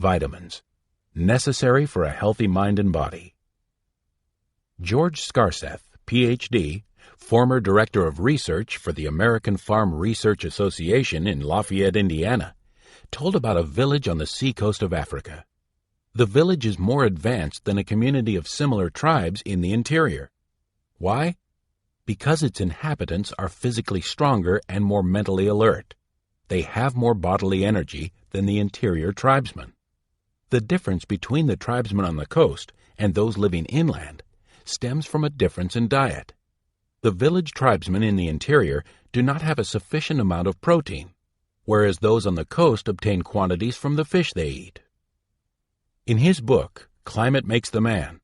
Vitamins, necessary for a healthy mind and body. George Scarseth, Ph.D., former Director of Research for the American Farm Research Association in Lafayette, Indiana, told about a village on the seacoast of Africa. The village is more advanced than a community of similar tribes in the interior. Why? Because its inhabitants are physically stronger and more mentally alert. They have more bodily energy than the interior tribesmen. The difference between the tribesmen on the coast and those living inland stems from a difference in diet. The village tribesmen in the interior do not have a sufficient amount of protein, whereas those on the coast obtain quantities from the fish they eat. In his book, Climate Makes the Man,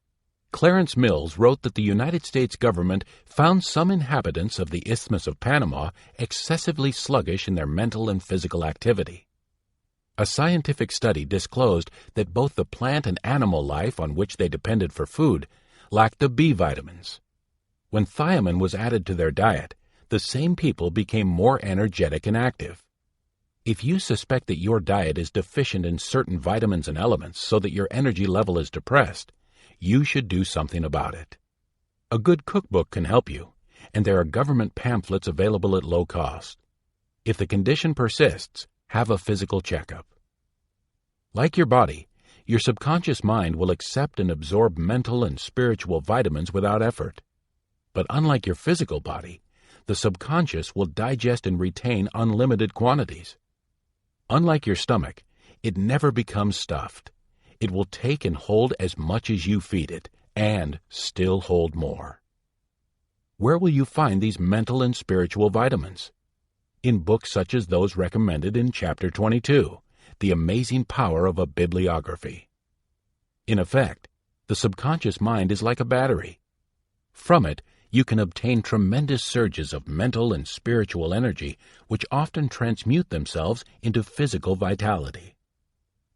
Clarence Mills wrote that the United States government found some inhabitants of the Isthmus of Panama excessively sluggish in their mental and physical activity. A scientific study disclosed that both the plant and animal life on which they depended for food lacked the B vitamins. When thiamine was added to their diet, the same people became more energetic and active. If you suspect that your diet is deficient in certain vitamins and elements so that your energy level is depressed, you should do something about it. A good cookbook can help you, and there are government pamphlets available at low cost. If the condition persists, have a physical checkup. Like your body, your subconscious mind will accept and absorb mental and spiritual vitamins without effort. But unlike your physical body, the subconscious will digest and retain unlimited quantities. Unlike your stomach, it never becomes stuffed. It will take and hold as much as you feed it, and still hold more. Where will you find these mental and spiritual vitamins? In books such as those recommended in Chapter 22, The Amazing Power of a Bibliography. In effect, the subconscious mind is like a battery. From it, you can obtain tremendous surges of mental and spiritual energy which often transmute themselves into physical vitality.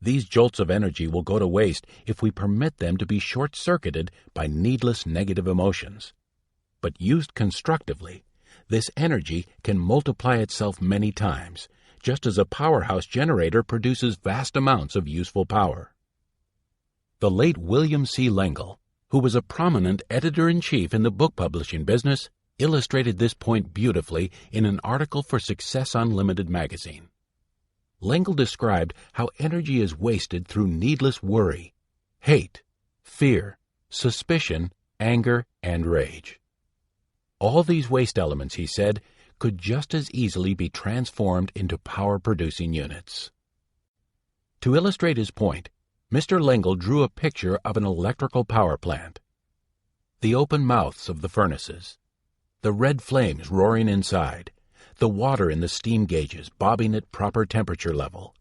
These jolts of energy will go to waste if we permit them to be short-circuited by needless negative emotions. But used constructively, this energy can multiply itself many times, just as a powerhouse generator produces vast amounts of useful power. The late William C. L'Engle, who was a prominent editor-in-chief in the book publishing business, illustrated this point beautifully in an article for Success Unlimited magazine. L'Engle described how energy is wasted through needless worry, hate, fear, suspicion, anger, and rage. All these waste elements, he said, could just as easily be transformed into power-producing units. To illustrate his point, Mr. L'Engle drew a picture of an electrical power plant. The open mouths of the furnaces, the red flames roaring inside, the water in the steam gauges bobbing at proper temperature level,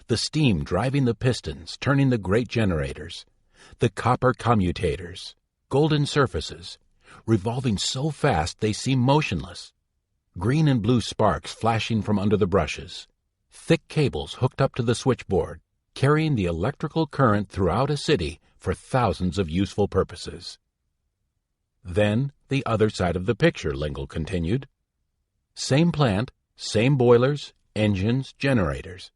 the steam driving the pistons, turning the great generators, the copper commutators, golden surfaces, revolving so fast they seem motionless, green and blue sparks flashing from under the brushes, thick cables hooked up to the switchboard, carrying the electrical current throughout a city for thousands of useful purposes. Then, the other side of the picture, L'Engle continued. Same plant, same boilers, engines, generators.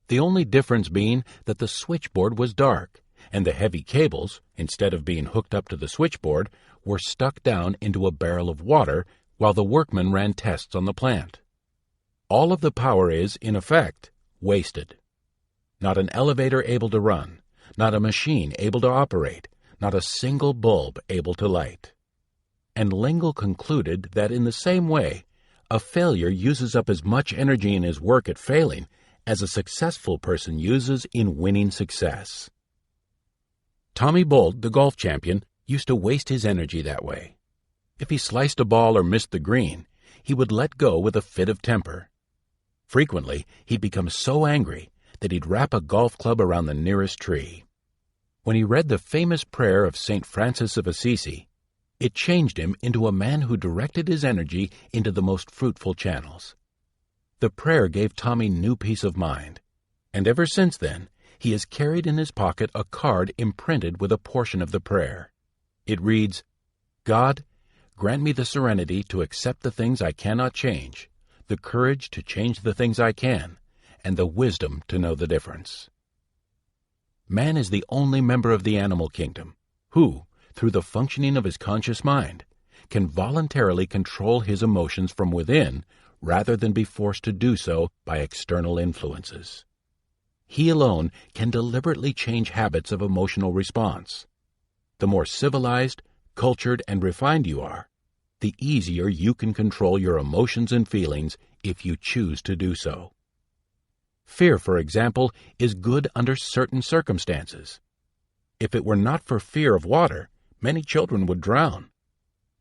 The only difference being that the switchboard was dark, and the heavy cables, instead of being hooked up to the switchboard, were stuck down into a barrel of water while the workmen ran tests on the plant. All of the power is, in effect, wasted. Not an elevator able to run, not a machine able to operate, not a single bulb able to light. And L'Engle concluded that in the same way, a failure uses up as much energy in his work at failing as a successful person uses in winning success. Tommy Bolt, the golf champion, used to waste his energy that way. If he sliced a ball or missed the green, he would let go with a fit of temper. Frequently, he'd become so angry that he'd wrap a golf club around the nearest tree. When he read the famous prayer of St. Francis of Assisi, it changed him into a man who directed his energy into the most fruitful channels. The prayer gave Tommy new peace of mind, and ever since then, he has carried in his pocket a card imprinted with a portion of the prayer. It reads, "God, grant me the serenity to accept the things I cannot change, the courage to change the things I can, and the wisdom to know the difference." Man is the only member of the animal kingdom who, through the functioning of his conscious mind, can voluntarily control his emotions from within rather than be forced to do so by external influences. He alone can deliberately change habits of emotional response. The more civilized, cultured, and refined you are, the easier you can control your emotions and feelings if you choose to do so. Fear, for example, is good under certain circumstances. If it were not for fear of water, many children would drown.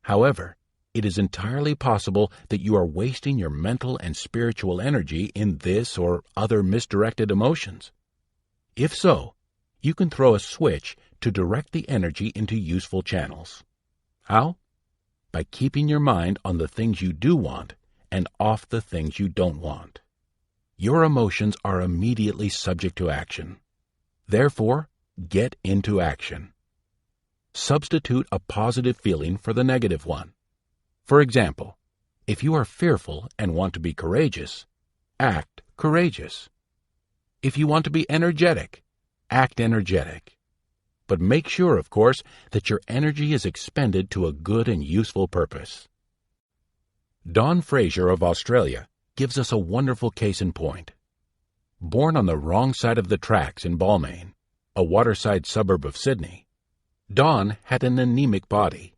However, it is entirely possible that you are wasting your mental and spiritual energy in this or other misdirected emotions. If so, you can throw a switch to direct the energy into useful channels. How? By keeping your mind on the things you do want and off the things you don't want. Your emotions are immediately subject to action. Therefore, get into action. Substitute a positive feeling for the negative one. For example, if you are fearful and want to be courageous, act courageous. If you want to be energetic, act energetic. But make sure, of course, that your energy is expended to a good and useful purpose. Don Fraser of Australia gives us a wonderful case in point. Born on the wrong side of the tracks in Balmain, a waterside suburb of Sydney, Dawn had an anemic body.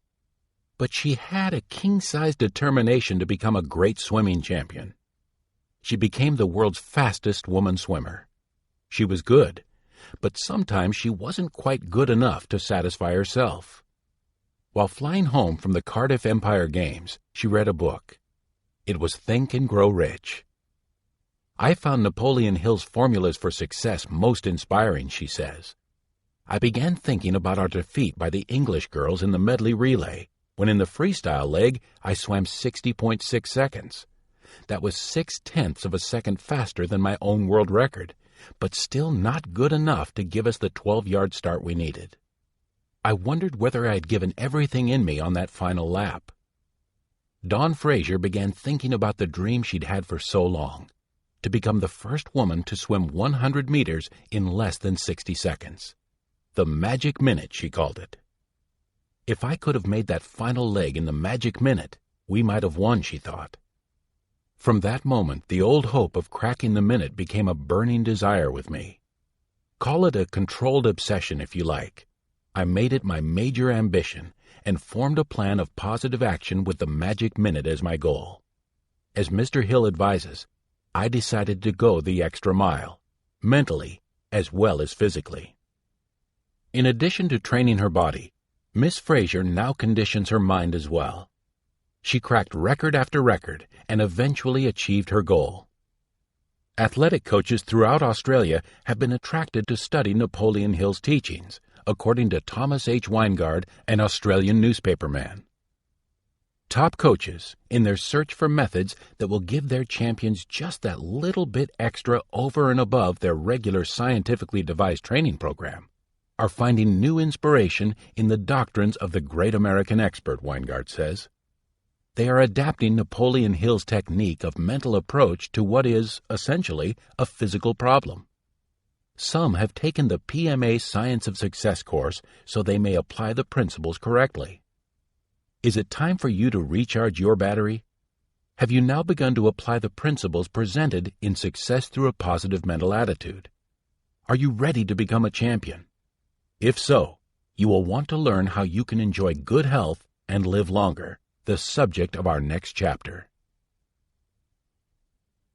But she had a king-size determination to become a great swimming champion. She became the world's fastest woman swimmer. She was good, but sometimes she wasn't quite good enough to satisfy herself. While flying home from the Cardiff Empire Games, she read a book. It was Think and Grow Rich. I found Napoleon Hill's formulas for success most inspiring, she says. I began thinking about our defeat by the English girls in the medley relay, when in the freestyle leg I swam 60.6 seconds. That was 0.6 of a second faster than my own world record, but still not good enough to give us the 12-yard start we needed. I wondered whether I had given everything in me on that final lap. Dawn Fraser began thinking about the dream she'd had for so long, to become the first woman to swim 100 meters in less than 60 seconds. The magic minute, she called it. If I could have made that final leg in the magic minute, we might have won, she thought. From that moment, the old hope of cracking the minute became a burning desire with me. Call it a controlled obsession if you like. I made it my major ambition and formed a plan of positive action with the magic minute as my goal. As Mr. Hill advises, I decided to go the extra mile, mentally as well as physically. In addition to training her body, Miss Fraser now conditions her mind as well. She cracked record after record and eventually achieved her goal. Athletic coaches throughout Australia have been attracted to study Napoleon Hill's teachings, according to Thomas H. Weingard, an Australian newspaperman. Top coaches, in their search for methods that will give their champions just that little bit extra over and above their regular scientifically devised training program, are finding new inspiration in the doctrines of the great American expert, Weingard says. They are adapting Napoleon Hill's technique of mental approach to what is, essentially, a physical problem. Some have taken the PMA Science of Success course so they may apply the principles correctly. Is it time for you to recharge your battery? Have you now begun to apply the principles presented in Success Through a Positive Mental Attitude? Are you ready to become a champion? If so, you will want to learn how you can enjoy good health and live longer, the subject of our next chapter.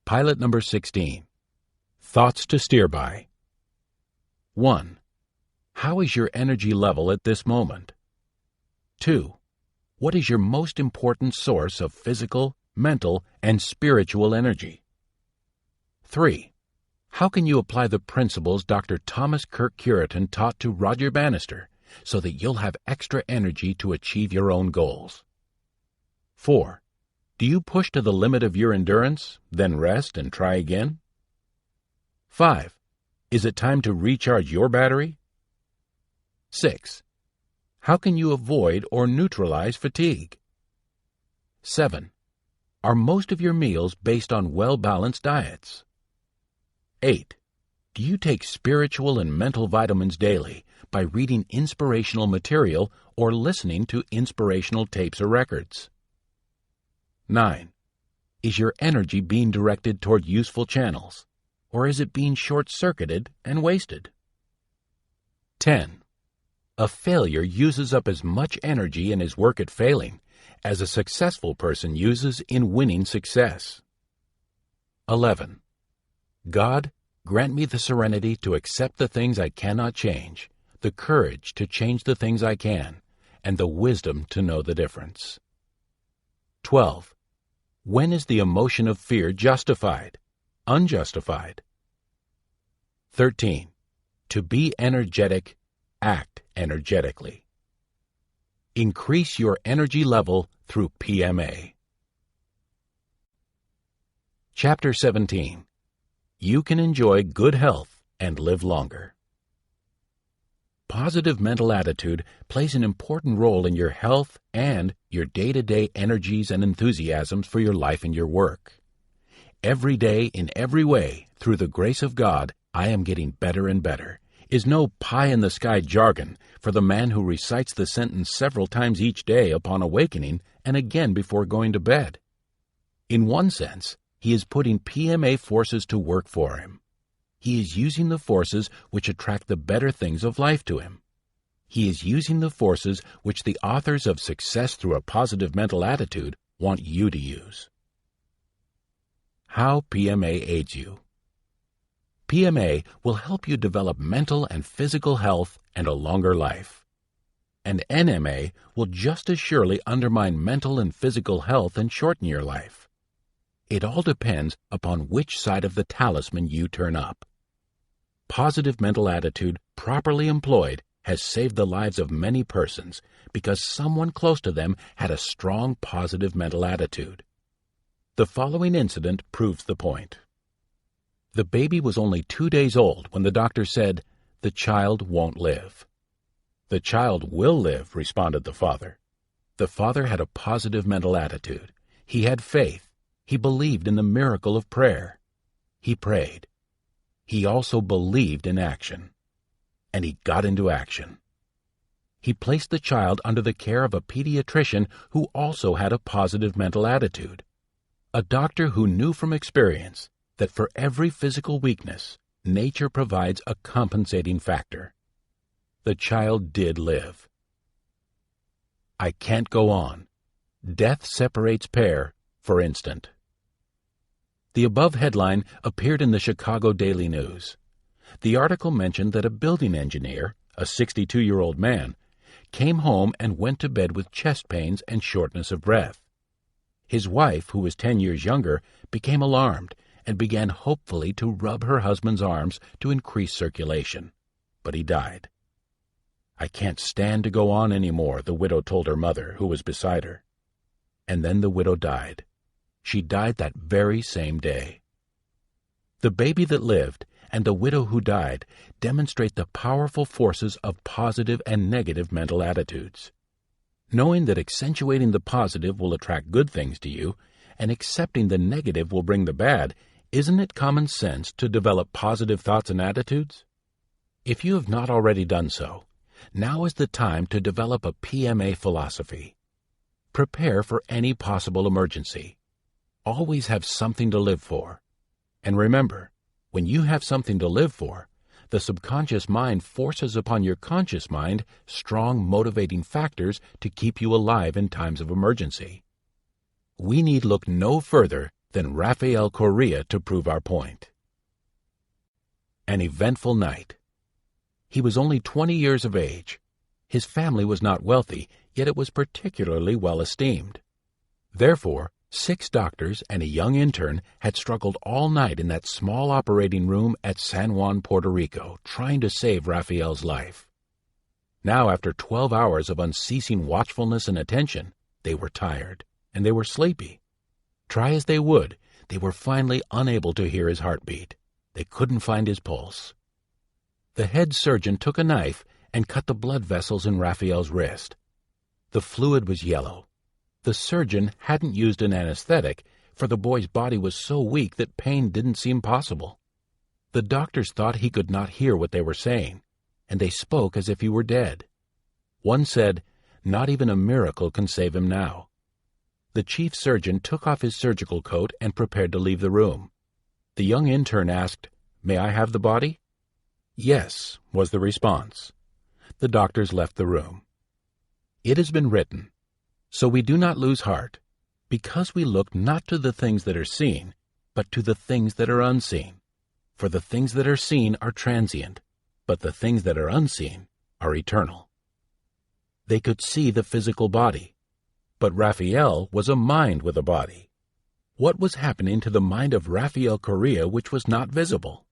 Pilot number 16. Thoughts to steer by. 1. How is your energy level at this moment? 2. What is your most important source of physical, mental, and spiritual energy? 3. How can you apply the principles Dr. Thomas Kirk Curitan taught to Roger Bannister so that you'll have extra energy to achieve your own goals? 4. Do you push to the limit of your endurance, then rest and try again? 5. Is it time to recharge your battery? 6. How can you avoid or neutralize fatigue? 7. Are most of your meals based on well-balanced diets? 8. Do you take spiritual and mental vitamins daily by reading inspirational material or listening to inspirational tapes or records? 9. Is your energy being directed toward useful channels, or is it being short-circuited and wasted? 10. A failure uses up as much energy in his work at failing as a successful person uses in winning success. 11. God, grant me the serenity to accept the things I cannot change, the courage to change the things I can, and the wisdom to know the difference. 12. When is the emotion of fear justified, unjustified? 13. To be energetic, act energetically. Increase your energy level through PMA. Chapter 17. You can enjoy good health and live longer. Positive mental attitude plays an important role in your health and your day-to-day energies and enthusiasms for your life and your work. Every day, in every way, through the grace of God, I am getting better and better, is no pie-in-the-sky jargon for the man who recites the sentence several times each day upon awakening and again before going to bed. In one sense, he is putting PMA forces to work for him. He is using the forces which attract the better things of life to him. He is using the forces which the authors of Success Through a Positive Mental Attitude want you to use. How PMA aids you. PMA will help you develop mental and physical health and a longer life. And NMA will just as surely undermine mental and physical health and shorten your life. It all depends upon which side of the talisman you turn up. Positive mental attitude, properly employed, has saved the lives of many persons because someone close to them had a strong positive mental attitude. The following incident proves the point. The baby was only 2 days old when the doctor said, "The child won't live." "The child will live," responded the father. The father had a positive mental attitude. He had faith. He believed in the miracle of prayer. He prayed. He also believed in action. And he got into action. He placed the child under the care of a pediatrician who also had a positive mental attitude. A doctor who knew from experience that for every physical weakness, nature provides a compensating factor. The child did live. I can't go on. Death separates pair, for instant. The above headline appeared in the Chicago Daily News. The article mentioned that a building engineer, a 62-year-old man, came home and went to bed with chest pains and shortness of breath. His wife, who was 10 years younger, became alarmed and began hopefully to rub her husband's arms to increase circulation. But he died. "I can't stand to go on any more," the widow told her mother, who was beside her. And then the widow died. She died that very same day. The baby that lived and the widow who died demonstrate the powerful forces of positive and negative mental attitudes. Knowing that accentuating the positive will attract good things to you and accepting the negative will bring the bad, isn't it common sense to develop positive thoughts and attitudes? If you have not already done so, now is the time to develop a PMA philosophy. Prepare for any possible emergency. Always have something to live for. And remember, when you have something to live for, the subconscious mind forces upon your conscious mind strong motivating factors to keep you alive in times of emergency. We need look no further than Rafael Correa to prove our point. An eventful night. He was only 20 years of age. His family was not wealthy, yet it was particularly well esteemed. Therefore, 6 doctors and a young intern had struggled all night in that small operating room at San Juan, Puerto Rico, trying to save Rafael's life. Now, after 12 hours of unceasing watchfulness and attention, they were tired, and they were sleepy. Try as they would, they were finally unable to hear his heartbeat. They couldn't find his pulse. The head surgeon took a knife and cut the blood vessels in Rafael's wrist. The fluid was yellow. The surgeon hadn't used an anesthetic, for the boy's body was so weak that pain didn't seem possible. The doctors thought he could not hear what they were saying, and they spoke as if he were dead. One said, "Not even a miracle can save him now." The chief surgeon took off his surgical coat and prepared to leave the room. The young intern asked, "May I have the body?" "Yes," was the response. The doctors left the room. It has been written, "So we do not lose heart, because we look not to the things that are seen, but to the things that are unseen. For the things that are seen are transient, but the things that are unseen are eternal." They could see the physical body, but Raphael was a mind with a body. What was happening to the mind of Raphael Correa which was not visible?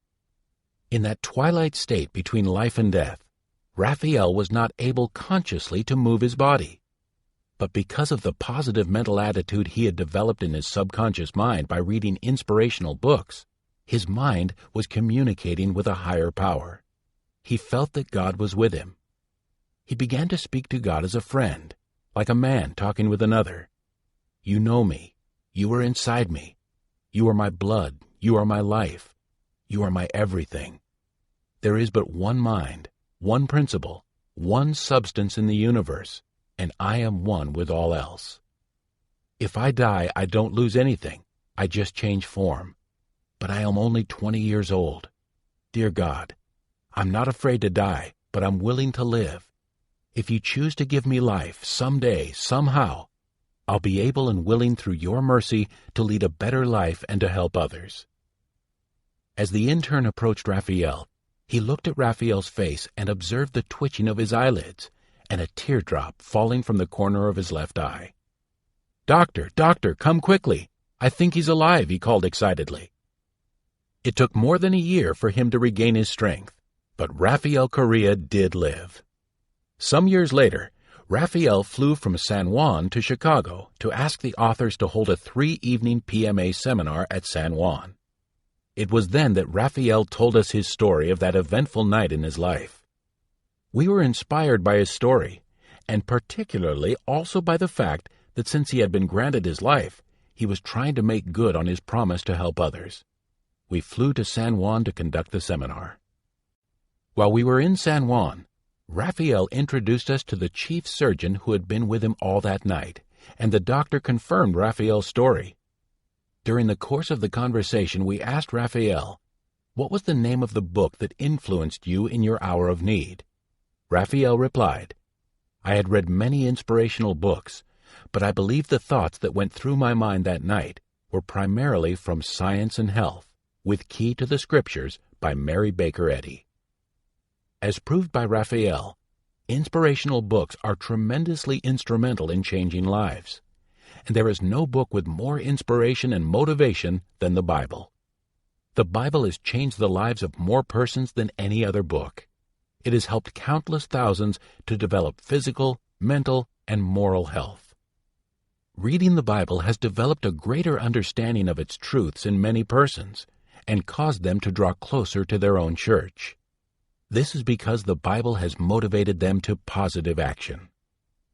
In that twilight state between life and death, Raphael was not able consciously to move his body. But because of the positive mental attitude he had developed in his subconscious mind by reading inspirational books, his mind was communicating with a higher power. He felt that God was with him. He began to speak to God as a friend, like a man talking with another. "You know me. You are inside me. You are my blood. You are my life. You are my everything. There is but one mind, one principle, one substance in the universe, and I am one with all else. If I die, I don't lose anything. I just change form. But I am only 20 years old. Dear God, I'm not afraid to die, but I'm willing to live. If you choose to give me life someday, somehow, I'll be able and willing through your mercy to lead a better life and to help others." As the intern approached Raphael, he looked at Raphael's face and observed the twitching of his eyelids and a teardrop falling from the corner of his left eye. Doctor, come quickly. I think he's alive," he called excitedly. It took more than a year for him to regain his strength, but Raphael Correa did live. Some years later, Raphael flew from San Juan to Chicago to ask the authors to hold a 3-evening PMA seminar at San Juan. It was then that Raphael told us his story of that eventful night in his life. We were inspired by his story, and particularly also by the fact that since he had been granted his life, he was trying to make good on his promise to help others. We flew to San Juan to conduct the seminar. While we were in San Juan, Raphael introduced us to the chief surgeon who had been with him all that night, and the doctor confirmed Raphael's story. During the course of the conversation, we asked Raphael, "What was the name of the book that influenced you in your hour of need?" Raphael replied, "I had read many inspirational books, but I believe the thoughts that went through my mind that night were primarily from Science and Health, with Key to the Scriptures by Mary Baker Eddy." As proved by Raphael, inspirational books are tremendously instrumental in changing lives, and there is no book with more inspiration and motivation than the Bible. The Bible has changed the lives of more persons than any other book. It has helped countless thousands to develop physical, mental, and moral health. Reading the Bible has developed a greater understanding of its truths in many persons and caused them to draw closer to their own church. This is because the Bible has motivated them to positive action.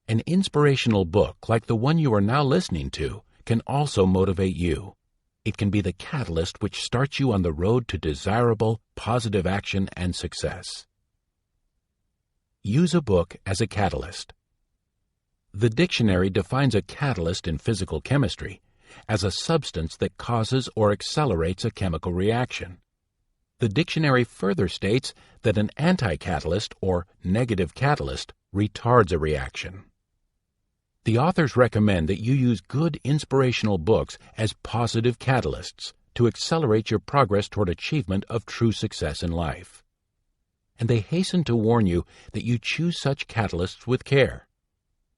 An inspirational book like the one you are now listening to can also motivate you. It can be the catalyst which starts you on the road to desirable, positive action and success. Use a book as a catalyst. The dictionary defines a catalyst in physical chemistry as a substance that causes or accelerates a chemical reaction. The dictionary further states that an anti-catalyst or negative catalyst retards a reaction. The authors recommend that you use good inspirational books as positive catalysts to accelerate your progress toward achievement of true success in life. And they hasten to warn you that you choose such catalysts with care.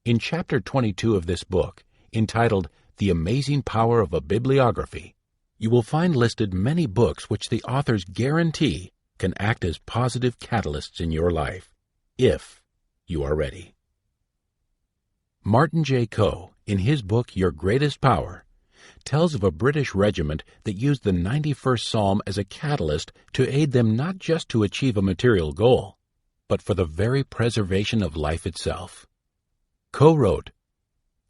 In Chapter 22 of this book, entitled The Amazing Power of a Bibliography, you will find listed many books which the authors guarantee can act as positive catalysts in your life, if you are ready. Martin J. Coe, in his book Your Greatest Power, tells of a British regiment that used the 91st Psalm as a catalyst to aid them not just to achieve a material goal, but for the very preservation of life itself. Coe wrote,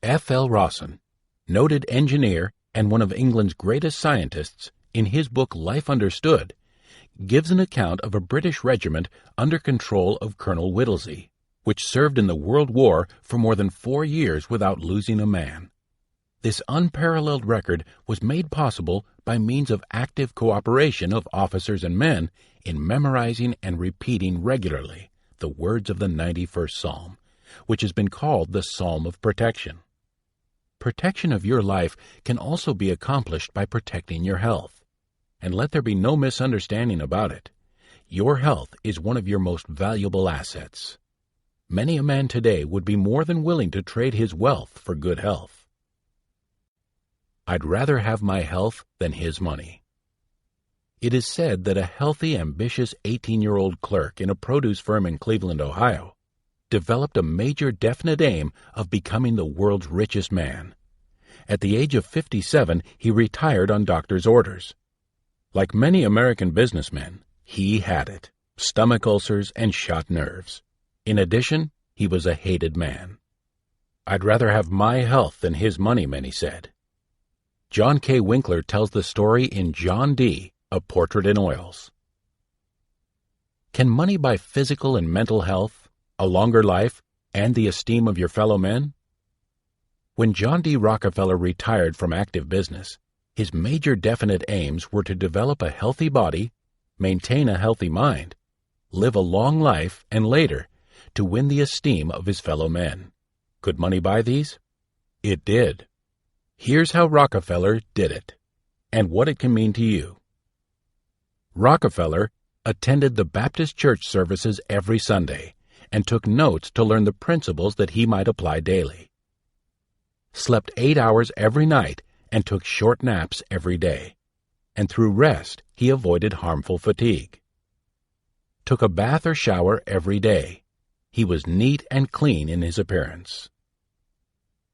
F. L. Rawson, noted engineer and one of England's greatest scientists, in his book Life Understood, gives an account of a British regiment under control of Colonel Whittlesey, which served in the World War for more than 4 years without losing a man. This unparalleled record was made possible by means of active cooperation of officers and men in memorizing and repeating regularly the words of the 91st Psalm, which has been called the Psalm of Protection. Protection of your life can also be accomplished by protecting your health. And let there be no misunderstanding about it. Your health is one of your most valuable assets. Many a man today would be more than willing to trade his wealth for good health. I'd rather have my health than his money. It is said that a healthy, ambitious 18-year-old clerk in a produce firm in Cleveland, Ohio, developed a major definite aim of becoming the world's richest man. At the age of 57, he retired on doctor's orders. Like many American businessmen, he had it, stomach ulcers and shot nerves. In addition, he was a hated man. I'd rather have my health than his money, many said. John K. Winkler tells the story in John D., A Portrait in Oils. Can money buy physical and mental health, a longer life, and the esteem of your fellow men? When John D. Rockefeller retired from active business, his major definite aims were to develop a healthy body, maintain a healthy mind, live a long life, and later, to win the esteem of his fellow men. Could money buy these? It did. Here's how Rockefeller did it, and what it can mean to you. Rockefeller attended the Baptist church services every Sunday and took notes to learn the principles that he might apply daily. Slept 8 hours every night and took short naps every day, and through rest he avoided harmful fatigue. Took a bath or shower every day. He was neat and clean in his appearance.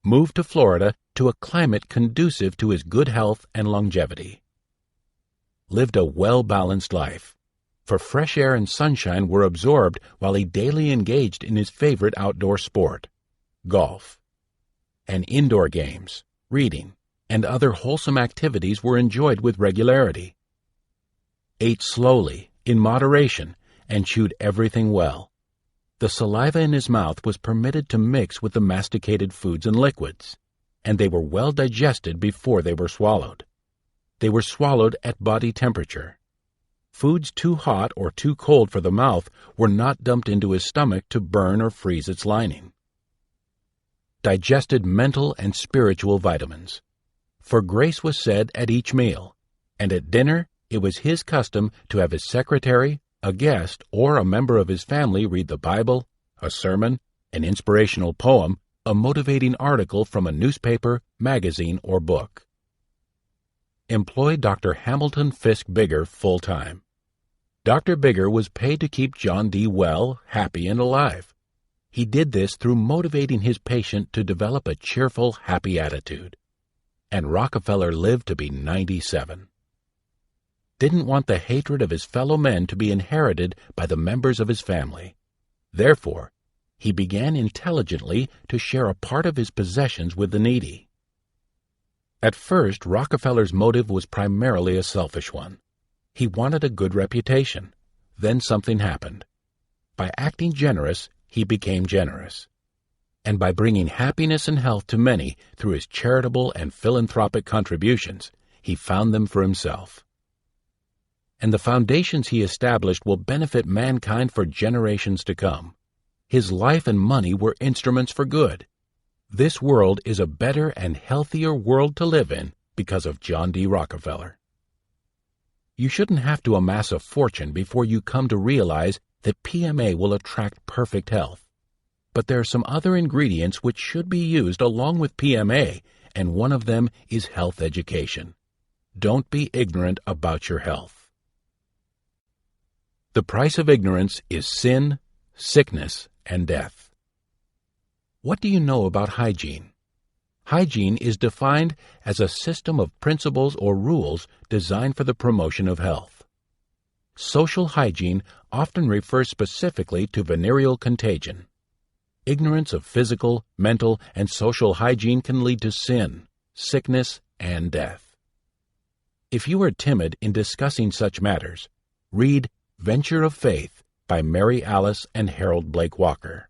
Moved to Florida to a climate conducive to his good health and longevity. Lived a well-balanced life, for fresh air and sunshine were absorbed while he daily engaged in his favorite outdoor sport, golf. And indoor games, reading, and other wholesome activities were enjoyed with regularity. Ate slowly, in moderation, and chewed everything well. The saliva in his mouth was permitted to mix with the masticated foods and liquids, and they were well digested before they were swallowed. They were swallowed at body temperature. Foods too hot or too cold for the mouth were not dumped into his stomach to burn or freeze its lining. Digested mental and spiritual vitamins. For grace was said at each meal, and at dinner it was his custom to have his secretary, a guest, or a member of his family read the Bible, a sermon, an inspirational poem, a motivating article from a newspaper, magazine, or book. Employed Dr. Hamilton Fisk Bigger full-time. Dr. Bigger was paid to keep John D. well, happy, and alive. He did this through motivating his patient to develop a cheerful, happy attitude. And Rockefeller lived to be 97. Didn't want the hatred of his fellow men to be inherited by the members of his family. Therefore, he began intelligently to share a part of his possessions with the needy. At first, Rockefeller's motive was primarily a selfish one. He wanted a good reputation. Then something happened. By acting generous, he became generous. And by bringing happiness and health to many through his charitable and philanthropic contributions, he found them for himself. And the foundations he established will benefit mankind for generations to come. His life and money were instruments for good. This world is a better and healthier world to live in because of John D. Rockefeller. You shouldn't have to amass a fortune before you come to realize that PMA will attract perfect health. But there are some other ingredients which should be used along with PMA, and one of them is health education. Don't be ignorant about your health. The price of ignorance is sin, sickness, and death. What do you know about hygiene? Hygiene is defined as a system of principles or rules designed for the promotion of health. Social hygiene often refers specifically to venereal contagion. Ignorance of physical, mental, and social hygiene can lead to sin, sickness, and death. If you are timid in discussing such matters, read Venture of Faith by Mary Alice and Harold Blake Walker.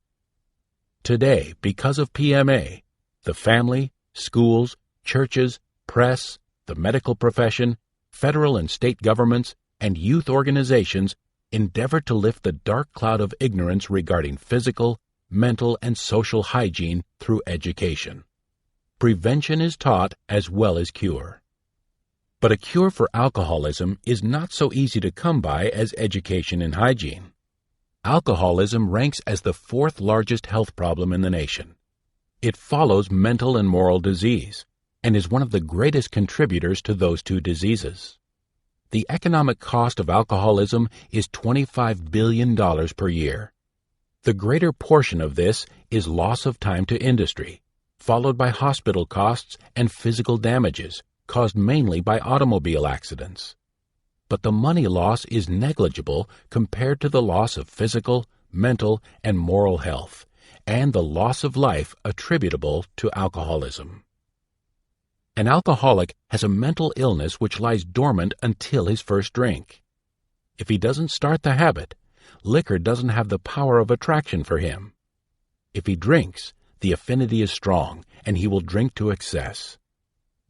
Today, because of PMA, the family, schools, churches, press, the medical profession, federal and state governments, and youth organizations endeavor to lift the dark cloud of ignorance regarding physical, mental, and social hygiene through education. Prevention is taught as well as cure. But a cure for alcoholism is not so easy to come by as education and hygiene. Alcoholism ranks as the fourth largest health problem in the nation. It follows mental and moral disease, and is one of the greatest contributors to those two diseases. The economic cost of alcoholism is $25 billion per year. The greater portion of this is loss of time to industry, followed by hospital costs and physical damages caused mainly by automobile accidents. But the money loss is negligible compared to the loss of physical, mental, and moral health, and the loss of life attributable to alcoholism. An alcoholic has a mental illness which lies dormant until his first drink. If he doesn't start the habit, liquor doesn't have the power of attraction for him. If he drinks, the affinity is strong, and he will drink to excess.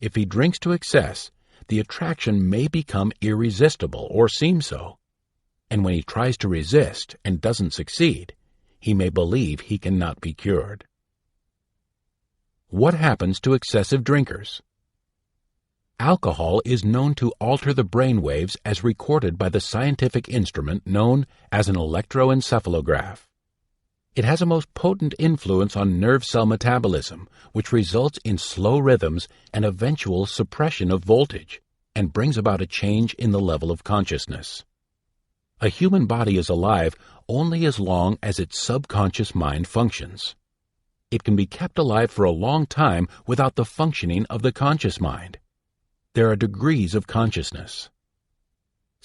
If he drinks to excess, the attraction may become irresistible or seem so. And when he tries to resist and doesn't succeed, he may believe he cannot be cured. What happens to excessive drinkers? Alcohol is known to alter the brain waves as recorded by the scientific instrument known as an electroencephalograph. It has a most potent influence on nerve cell metabolism, which results in slow rhythms and eventual suppression of voltage, and brings about a change in the level of consciousness. A human body is alive only as long as its subconscious mind functions. It can be kept alive for a long time without the functioning of the conscious mind. There are degrees of consciousness.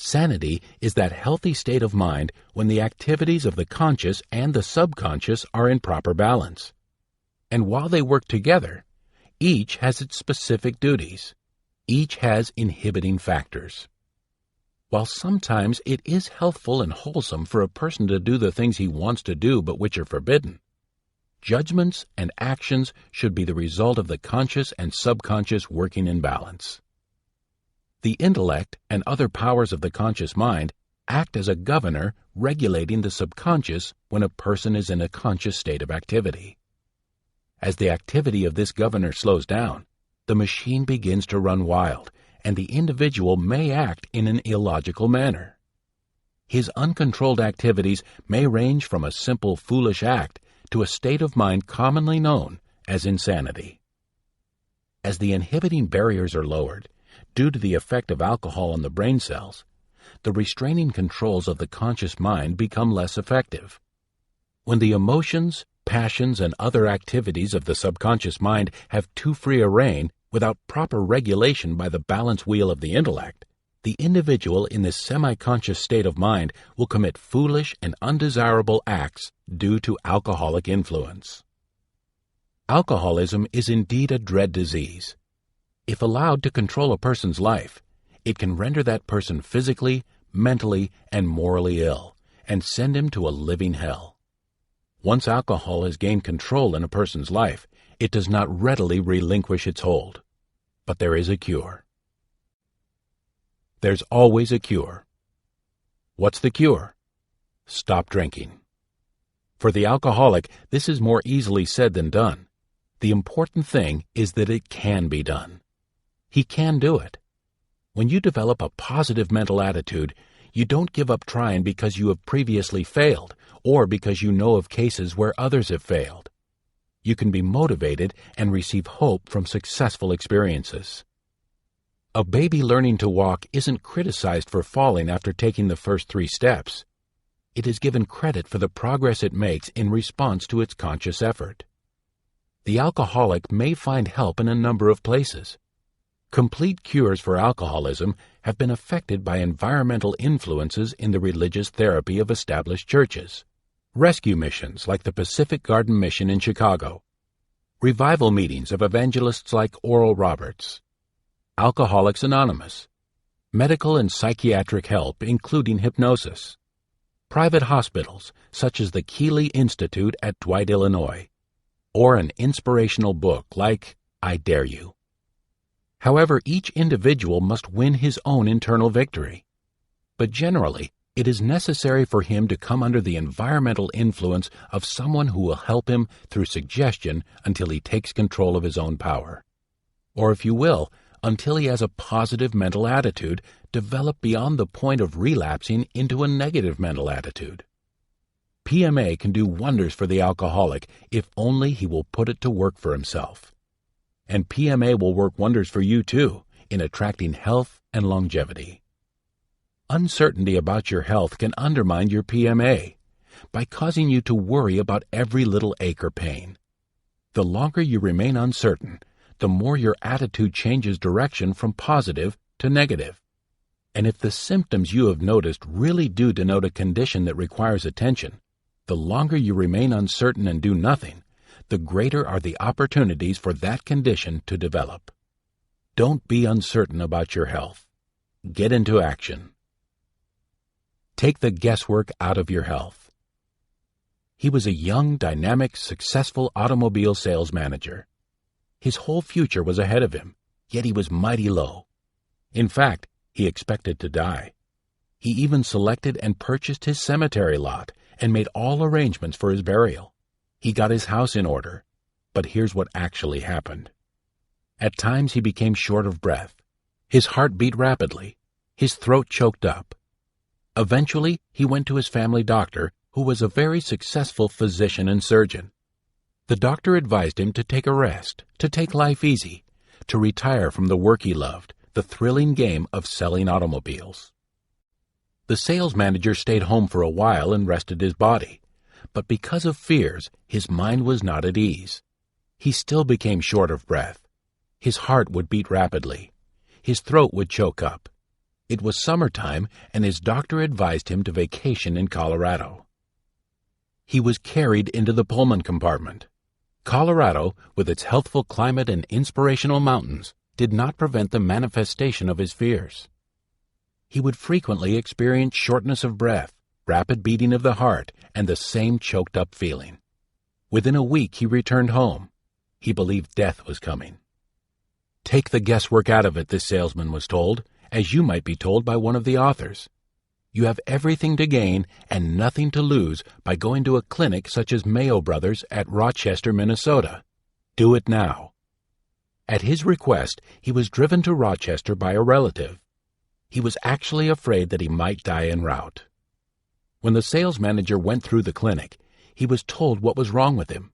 Sanity is that healthy state of mind when the activities of the conscious and the subconscious are in proper balance. And while they work together, each has its specific duties. Each has inhibiting factors. While sometimes it is healthful and wholesome for a person to do the things he wants to do but which are forbidden, judgments and actions should be the result of the conscious and subconscious working in balance. The intellect and other powers of the conscious mind act as a governor regulating the subconscious when a person is in a conscious state of activity. As the activity of this governor slows down, the machine begins to run wild, and the individual may act in an illogical manner. His uncontrolled activities may range from a simple foolish act to a state of mind commonly known as insanity. As the inhibiting barriers are lowered, due to the effect of alcohol on the brain cells, the restraining controls of the conscious mind become less effective. When the emotions, passions, and other activities of the subconscious mind have too free a rein without proper regulation by the balance wheel of the intellect, the individual in this semi-conscious state of mind will commit foolish and undesirable acts due to alcoholic influence. Alcoholism is indeed a dread disease. If allowed to control a person's life, it can render that person physically, mentally, and morally ill, and send him to a living hell. Once alcohol has gained control in a person's life, it does not readily relinquish its hold. But there is a cure. There's always a cure. What's the cure? Stop drinking. For the alcoholic, this is more easily said than done. The important thing is that it can be done. He can do it. When you develop a positive mental attitude, you don't give up trying because you have previously failed or because you know of cases where others have failed. You can be motivated and receive hope from successful experiences. A baby learning to walk isn't criticized for falling after taking the first 3 steps. It is given credit for the progress it makes in response to its conscious effort. The alcoholic may find help in a number of places. Complete cures for alcoholism have been affected by environmental influences in the religious therapy of established churches, rescue missions like the Pacific Garden Mission in Chicago, revival meetings of evangelists like Oral Roberts, Alcoholics Anonymous, medical and psychiatric help, including hypnosis, private hospitals such as the Keeley Institute at Dwight, Illinois, or an inspirational book like I Dare You. However, each individual must win his own internal victory. But generally, it is necessary for him to come under the environmental influence of someone who will help him through suggestion until he takes control of his own power. Or, if you will, until he has a positive mental attitude developed beyond the point of relapsing into a negative mental attitude. PMA can do wonders for the alcoholic if only he will put it to work for himself. And PMA will work wonders for you too in attracting health and longevity. Uncertainty about your health can undermine your PMA by causing you to worry about every little ache or pain. The longer you remain uncertain, the more your attitude changes direction from positive to negative. And if the symptoms you have noticed really do denote a condition that requires attention, the longer you remain uncertain and do nothing, the greater are the opportunities for that condition to develop. Don't be uncertain about your health. Get into action. Take the guesswork out of your health. He was a young, dynamic, successful automobile sales manager. His whole future was ahead of him, yet he was mighty low. In fact, he expected to die. He even selected and purchased his cemetery lot and made all arrangements for his burial. He got his house in order. But here's what actually happened. At times he became short of breath. His heart beat rapidly. His throat choked up. Eventually, he went to his family doctor, who was a very successful physician and surgeon. The doctor advised him to take a rest, to take life easy, to retire from the work he loved, the thrilling game of selling automobiles. The sales manager stayed home for a while and rested his body, but because of fears, his mind was not at ease. He still became short of breath. His heart would beat rapidly. His throat would choke up. It was summertime, and his doctor advised him to vacation in Colorado. He was carried into the Pullman compartment. Colorado, with its healthful climate and inspirational mountains, did not prevent the manifestation of his fears. He would frequently experience shortness of breath, rapid beating of the heart, and the same choked-up feeling. Within a week he returned home. He believed death was coming. Take the guesswork out of it, this salesman was told, as you might be told by one of the authors. You have everything to gain and nothing to lose by going to a clinic such as Mayo Brothers at Rochester, Minnesota. Do it now. At his request, he was driven to Rochester by a relative. He was actually afraid that he might die en route. When the sales manager went through the clinic, he was told what was wrong with him.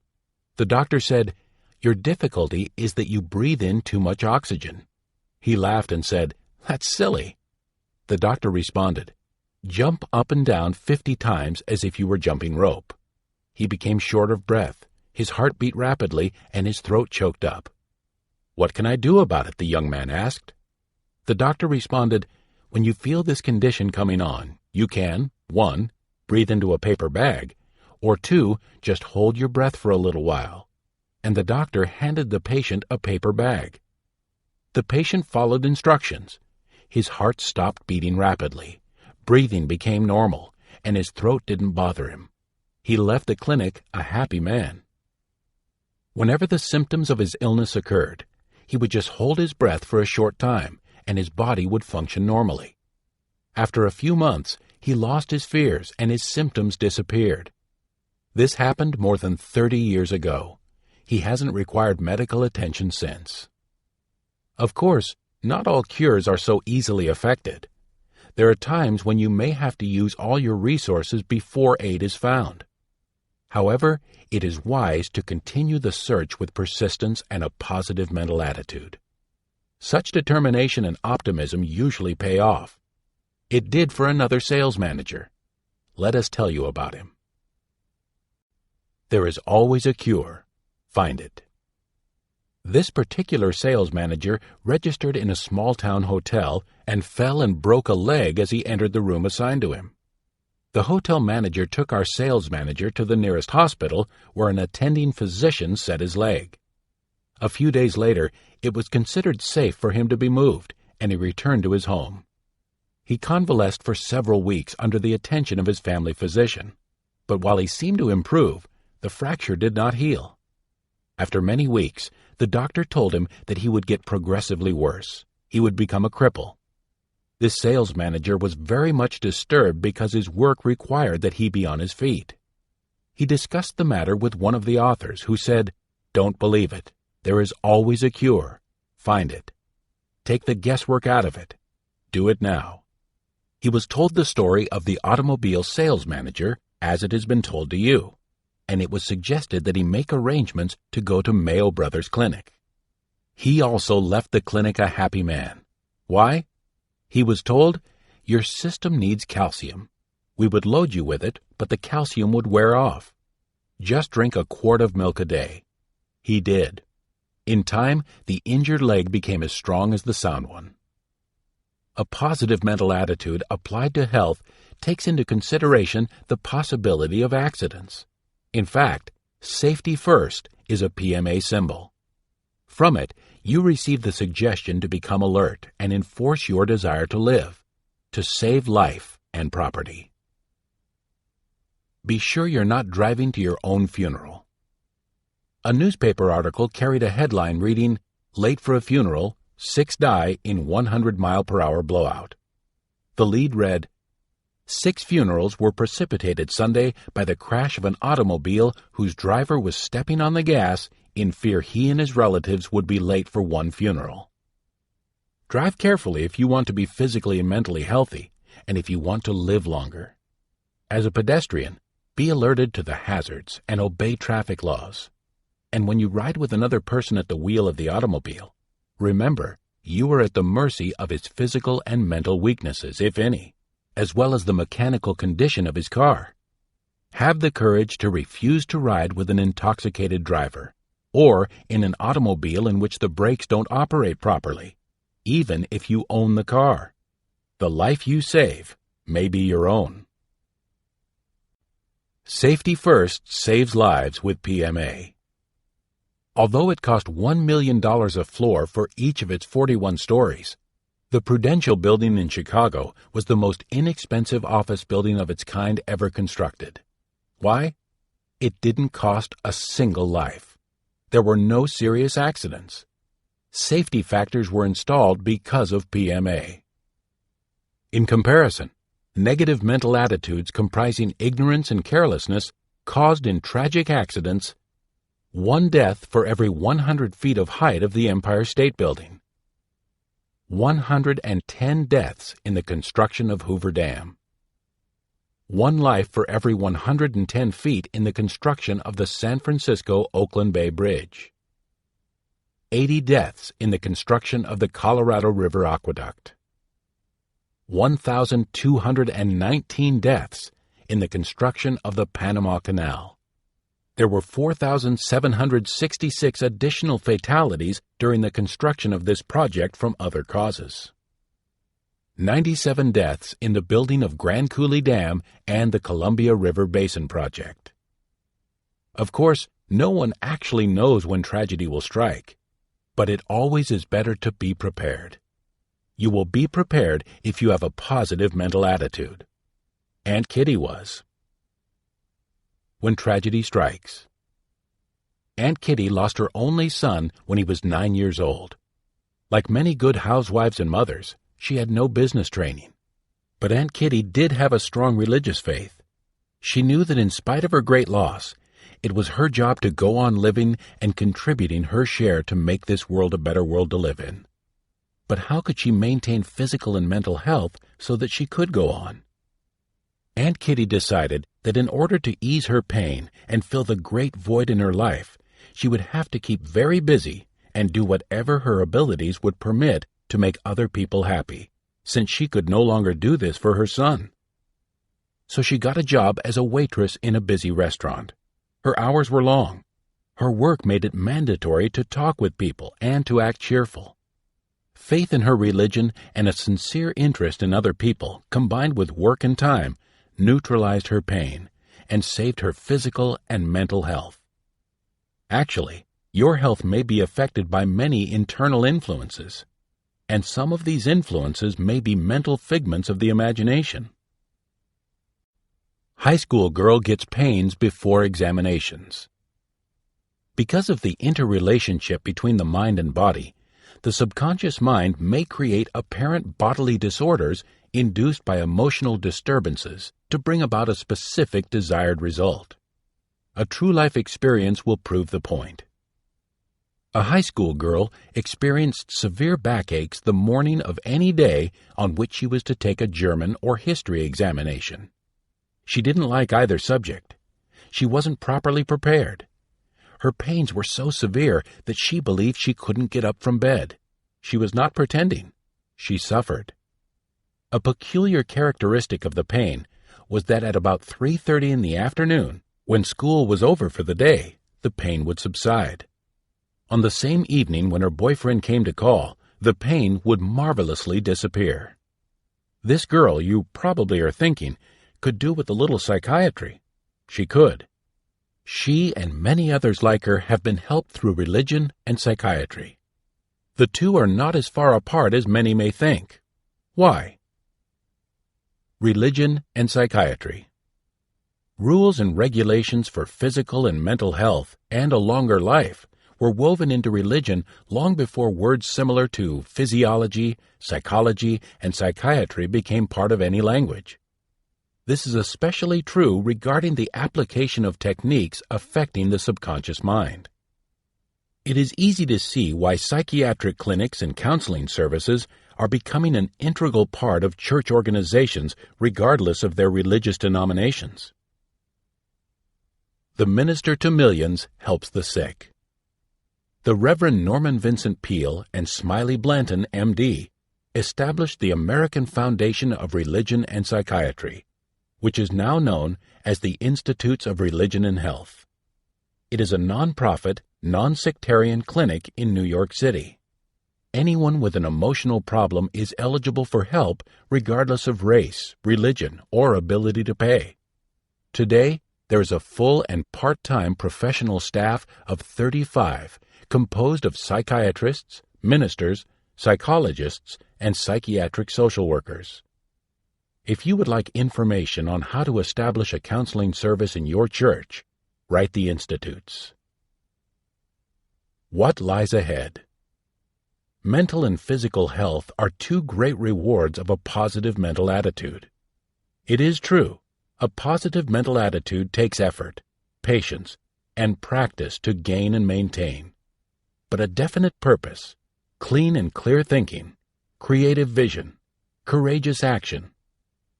The doctor said, "Your difficulty is that you breathe in too much oxygen." He laughed and said, "That's silly." The doctor responded, "Jump up and down 50 times as if you were jumping rope." He became short of breath, his heart beat rapidly, and his throat choked up. "What can I do about it?" the young man asked. The doctor responded, "When you feel this condition coming on, you can, 1, breathe into a paper bag, or 2, just hold your breath for a little while." And the doctor handed the patient a paper bag. The patient followed instructions. His heart stopped beating rapidly. Breathing became normal, and his throat didn't bother him. He left the clinic a happy man. Whenever the symptoms of his illness occurred, he would just hold his breath for a short time, and his body would function normally. After a few months, he lost his fears and his symptoms disappeared. This happened more than 30 years ago. He hasn't required medical attention since. Of course, not all cures are so easily effected. There are times when you may have to use all your resources before aid is found. However, it is wise to continue the search with persistence and a positive mental attitude. Such determination and optimism usually pay off. It did for another sales manager. Let us tell you about him. There is always a cure. Find it. This particular sales manager registered in a small-town hotel and fell and broke a leg as he entered the room assigned to him. The hotel manager took our sales manager to the nearest hospital where an attending physician set his leg. A few days later, it was considered safe for him to be moved, and he returned to his home. He convalesced for several weeks under the attention of his family physician, but while he seemed to improve, the fracture did not heal. After many weeks, the doctor told him that he would get progressively worse. He would become a cripple. This sales manager was very much disturbed because his work required that he be on his feet. He discussed the matter with one of the authors, who said, "Don't believe it. There is always a cure. Find it. Take the guesswork out of it. Do it now." He was told the story of the automobile sales manager as it has been told to you, and it was suggested that he make arrangements to go to Mayo Brothers Clinic. He also left the clinic a happy man. Why? He was told, "Your system needs calcium. We would load you with it, but the calcium would wear off. Just drink a quart of milk a day." He did. In time, the injured leg became as strong as the sound one. A positive mental attitude applied to health takes into consideration the possibility of accidents. In fact, safety first is a PMA symbol. From it, you receive the suggestion to become alert and enforce your desire to live, to save life and property. Be sure you're not driving to your own funeral. A newspaper article carried a headline reading, "Late for a funeral, 6 die in 100-mile-per-hour blowout." The lead read, 6 funerals were precipitated Sunday by the crash of an automobile whose driver was stepping on the gas in fear he and his relatives would be late for one funeral. Drive carefully if you want to be physically and mentally healthy, and if you want to live longer. As a pedestrian, be alerted to the hazards and obey traffic laws. And when you ride with another person at the wheel of the automobile, remember, you are at the mercy of his physical and mental weaknesses, if any, as well as the mechanical condition of his car. Have the courage to refuse to ride with an intoxicated driver, or in an automobile in which the brakes don't operate properly, even if you own the car. The life you save may be your own. Safety first saves lives with PMA. Although it cost $1 million a floor for each of its 41 stories, the Prudential Building in Chicago was the most inexpensive office building of its kind ever constructed. Why? It didn't cost a single life. There were no serious accidents. Safety factors were installed because of PMA. In comparison, negative mental attitudes comprising ignorance and carelessness caused in tragic accidents 1 death for every 100 feet of height of the Empire State Building. 110 deaths in the construction of Hoover Dam. 1 life for every 110 feet in the construction of the San Francisco-Oakland Bay Bridge. 80 deaths in the construction of the Colorado River Aqueduct. 1,219 deaths in the construction of the Panama Canal. There were 4,766 additional fatalities during the construction of this project from other causes. 97 deaths in the building of Grand Coulee Dam and the Columbia River Basin Project. Of course, no one actually knows when tragedy will strike, but it always is better to be prepared. You will be prepared if you have a positive mental attitude. Aunt Kitty was. When tragedy strikes. Aunt Kitty lost her only son when he was 9 years old. Like many good housewives and mothers, she had no business training. But Aunt Kitty did have a strong religious faith. She knew that in spite of her great loss, it was her job to go on living and contributing her share to make this world a better world to live in. But how could she maintain physical and mental health so that she could go on? Aunt Kitty decided that in order to ease her pain and fill the great void in her life, she would have to keep very busy and do whatever her abilities would permit to make other people happy, since she could no longer do this for her son. So she got a job as a waitress in a busy restaurant. Her hours were long. Her work made it mandatory to talk with people and to act cheerful. Faith in her religion and a sincere interest in other people, combined with work and time, neutralized her pain and saved her physical and mental health. Actually, your health may be affected by many internal influences. and some of these influences may be mental figments of the imagination. High school girl gets pains before examinations. Because of the interrelationship between the mind and body, the subconscious mind may create apparent bodily disorders induced by emotional disturbances to bring about a specific desired result. A true life experience will prove the point. A high school girl experienced severe backaches the morning of any day on which she was to take a German or history examination. She didn't like either subject. She wasn't properly prepared. Her pains were so severe that she believed she couldn't get up from bed. She was not pretending. She suffered. A peculiar characteristic of the pain was that at about 3:30 in the afternoon, when school was over for the day, the pain would subside. On the same evening when her boyfriend came to call, the pain would marvelously disappear. This girl, you probably are thinking, could do with a little psychiatry. She could. She and many others like her have been helped through religion and psychiatry. The two are not as far apart as many may think. Why? Religion and psychiatry. Rules and regulations for physical and mental health and a longer life were woven into religion long before words similar to physiology, psychology, and psychiatry became part of any language. This is especially true regarding the application of techniques affecting the subconscious mind. It is easy to see why psychiatric clinics and counseling services are becoming an integral part of church organizations regardless of their religious denominations. The minister to millions helps the sick. The Reverend Norman Vincent Peale and Smiley Blanton, M.D., established the American Foundation of Religion and Psychiatry, which is now known as the Institutes of Religion and Health. It is a non-profit, non-sectarian clinic in New York City. Anyone with an emotional problem is eligible for help regardless of race, religion, or ability to pay. Today, there is a full and part-time professional staff of 35 composed of psychiatrists, ministers, psychologists, and psychiatric social workers. If you would like information on how to establish a counseling service in your church, write the Institutes. What lies ahead? Mental and physical health are two great rewards of a positive mental attitude. It is true, a positive mental attitude takes effort, patience, and practice to gain and maintain. But a definite purpose, clean and clear thinking, creative vision, courageous action,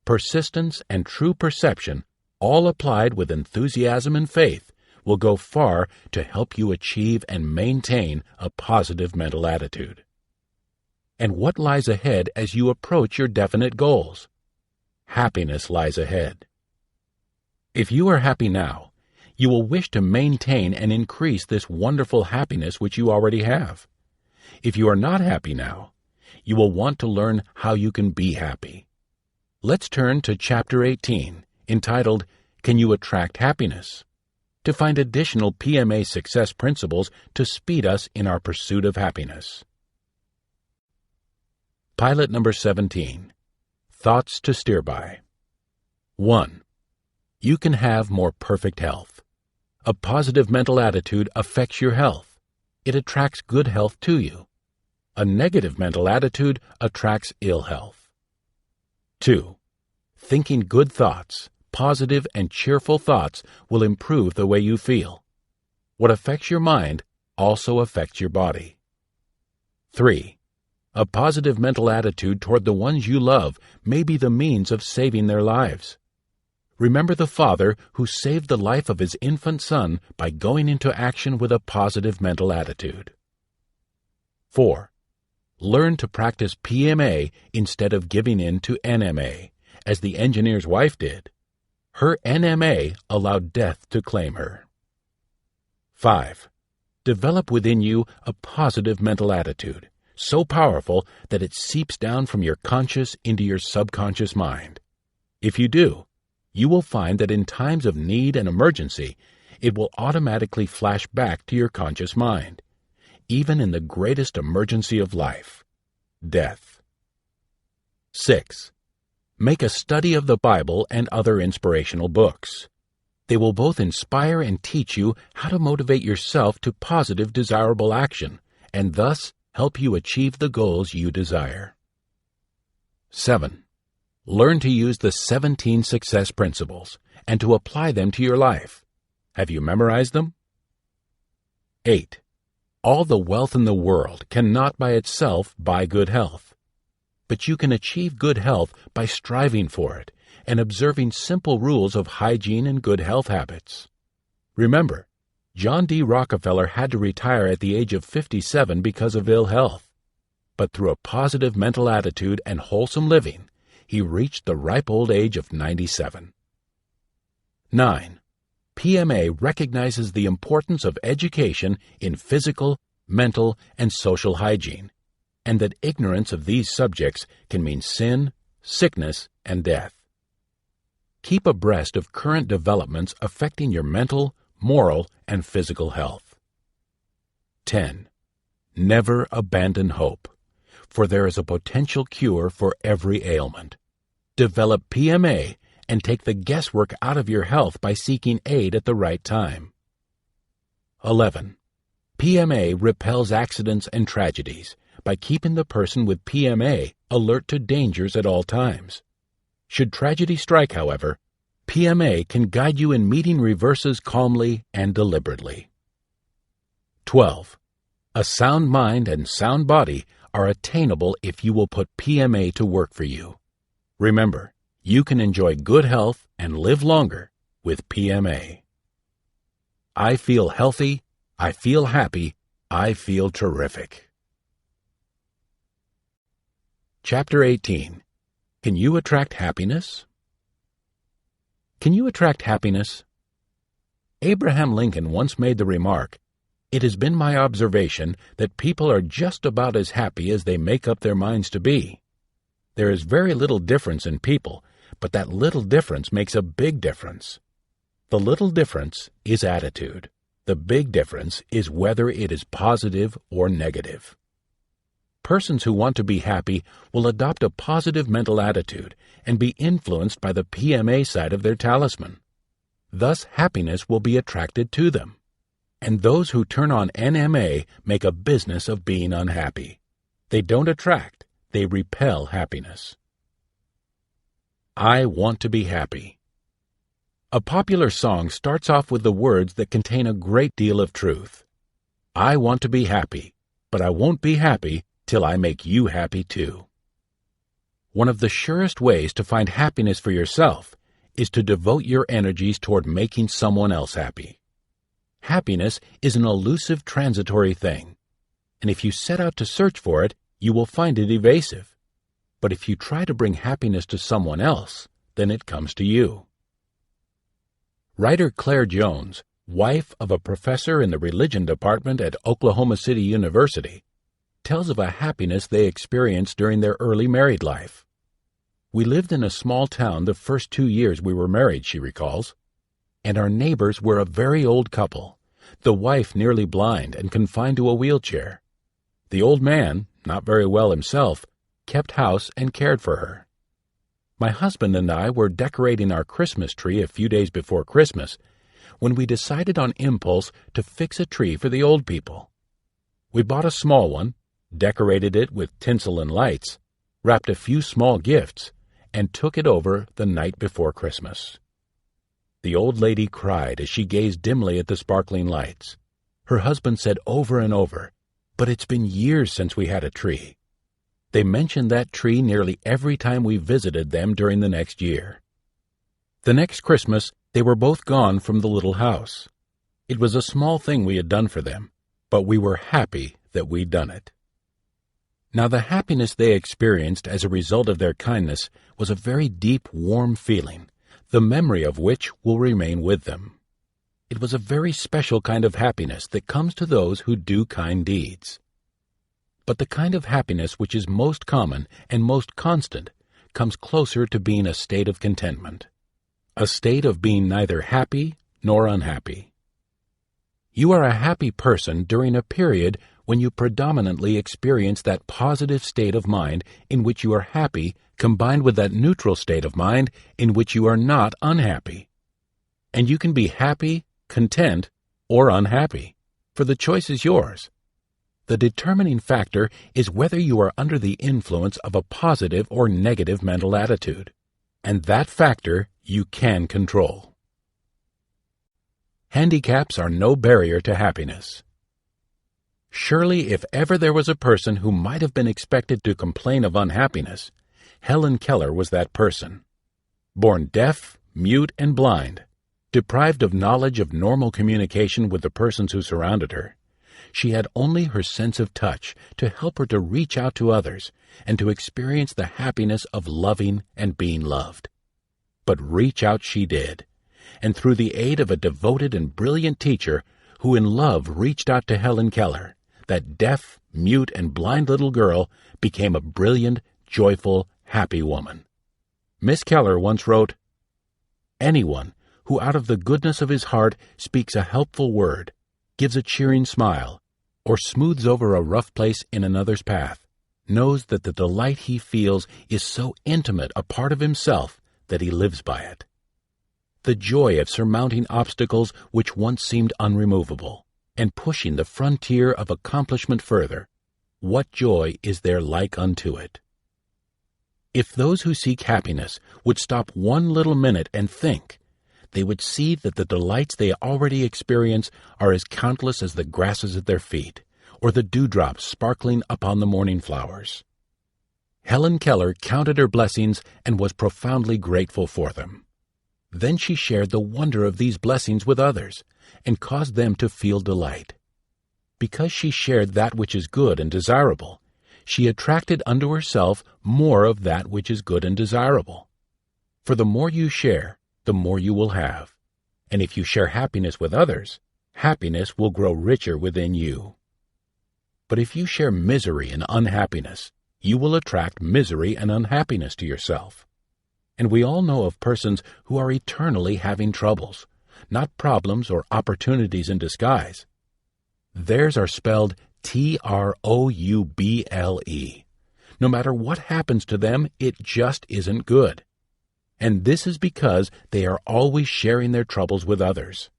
persistence, and true perception, all applied with enthusiasm and faith, will go far to help you achieve and maintain a positive mental attitude. And what lies ahead as you approach your definite goals? Happiness lies ahead. If you are happy now, you will wish to maintain and increase this wonderful happiness which you already have. If you are not happy now, you will want to learn how you can be happy. Let's turn to Chapter 18, entitled, Can You Attract Happiness?, to find additional PMA success principles to speed us in our pursuit of happiness. Pilot number 17. Thoughts to steer by. 1. You can have more perfect health. A positive mental attitude affects your health. It attracts good health to you. A negative mental attitude attracts ill health. 2. Thinking good thoughts, positive and cheerful thoughts, will improve the way you feel. What affects your mind also affects your body. 3. A positive mental attitude toward the ones you love may be the means of saving their lives. Remember the father who saved the life of his infant son by going into action with a positive mental attitude. 4. Learn to practice PMA instead of giving in to NMA, as the engineer's wife did. Her NMA allowed death to claim her. 5. Develop within you a positive mental attitude, so powerful that it seeps down from your conscious into your subconscious mind. If you do, you will find that in times of need and emergency, it will automatically flash back to your conscious mind, even in the greatest emergency of life. death. 6. Make a study of the Bible and other inspirational books. They will both inspire and teach you how to motivate yourself to positive, desirable action, and thus help you achieve the goals you desire. 7. Learn to use the 17 success principles and to apply them to your life. Have you memorized them? 8. All the wealth in the world cannot by itself buy good health. But you can achieve good health by striving for it and observing simple rules of hygiene and good health habits. Remember, John D. Rockefeller had to retire at the age of 57 because of ill health. But through a positive mental attitude and wholesome living, he reached the ripe old age of 97. 9. PMA recognizes the importance of education in physical, mental, and social hygiene, and that ignorance of these subjects can mean sin, sickness, and death. Keep abreast of current developments affecting your mental, moral, and physical health. 10. Never abandon hope, for there is a potential cure for every ailment. Develop PMA and take the guesswork out of your health by seeking aid at the right time. 11. PMA repels accidents and tragedies by keeping the person with PMA alert to dangers at all times. Should tragedy strike, however, PMA can guide you in meeting reverses calmly and deliberately. 12. A sound mind and sound body are attainable if you will put PMA to work for you. Remember, you can enjoy good health and live longer with PMA. I feel healthy, I feel happy, I feel terrific. Chapter 18. Can you attract happiness? Can you attract happiness? Abraham Lincoln once made the remark, "It has been my observation that people are just about as happy as they make up their minds to be. There is very little difference in people, but that little difference makes a big difference. The little difference is attitude. The big difference is whether it is positive or negative." Persons who want to be happy will adopt a positive mental attitude and be influenced by the PMA side of their talisman. Thus, happiness will be attracted to them. And those who turn on NMA make a business of being unhappy. They don't attract, they repel happiness. I want to be happy. A popular song starts off with the words that contain a great deal of truth. I want to be happy, but I won't be happy till I make you happy too. One of the surest ways to find happiness for yourself is to devote your energies toward making someone else happy. Happiness is an elusive, transitory thing, and if you set out to search for it, you will find it evasive. But if you try to bring happiness to someone else, then it comes to you. Writer Claire Jones, wife of a professor in the religion department at Oklahoma City University, tells of a happiness they experienced during their early married life. We lived in a small town the first 2 years we were married, she recalls, and our neighbors were a very old couple, the wife nearly blind and confined to a wheelchair. The old man, not very well himself, kept house and cared for her. My husband and I were decorating our Christmas tree a few days before Christmas when we decided on impulse to fix a tree for the old people. We bought a small one, decorated it with tinsel and lights, wrapped a few small gifts, and took it over the night before Christmas. The old lady cried as she gazed dimly at the sparkling lights. Her husband said over and over, "But it's been years since we had a tree." They mentioned that tree nearly every time we visited them during the next year. The next Christmas, they were both gone from the little house. It was a small thing we had done for them, but we were happy that we'd done it. Now, the happiness they experienced as a result of their kindness was a very deep, warm feeling, the memory of which will remain with them. It was a very special kind of happiness that comes to those who do kind deeds. But the kind of happiness which is most common and most constant comes closer to being a state of contentment, a state of being neither happy nor unhappy. You are a happy person during a period when you predominantly experience that positive state of mind in which you are happy combined with that neutral state of mind in which you are not unhappy. And you can be happy, content, or unhappy, for the choice is yours. The determining factor is whether you are under the influence of a positive or negative mental attitude, and that factor you can control. Handicaps are no barrier to happiness. Surely, if ever there was a person who might have been expected to complain of unhappiness, Helen Keller was that person. Born deaf, mute, and blind, deprived of knowledge of normal communication with the persons who surrounded her, she had only her sense of touch to help her to reach out to others and to experience the happiness of loving and being loved. But reach out she did, and through the aid of a devoted and brilliant teacher who in love reached out to Helen Keller, that deaf, mute, and blind little girl became a brilliant, joyful, happy woman. Miss Keller once wrote, "Anyone who out of the goodness of his heart speaks a helpful word, gives a cheering smile, or smooths over a rough place in another's path, knows that the delight he feels is so intimate a part of himself that he lives by it. The joy of surmounting obstacles which once seemed unremovable, and pushing the frontier of accomplishment further, what joy is there like unto it?" If those who seek happiness would stop one little minute and think, they would see that the delights they already experience are as countless as the grasses at their feet, or the dewdrops sparkling upon the morning flowers. Helen Keller counted her blessings and was profoundly grateful for them. Then she shared the wonder of these blessings with others, and caused them to feel delight. Because she shared that which is good and desirable, she attracted unto herself more of that which is good and desirable. For the more you share, the more you will have. And if you share happiness with others, happiness will grow richer within you. But if you share misery and unhappiness, you will attract misery and unhappiness to yourself. And we all know of persons who are eternally having troubles, not problems or opportunities in disguise. Theirs are spelled Trouble. No matter what happens to them, it just isn't good. And this is because they are always sharing their troubles with others.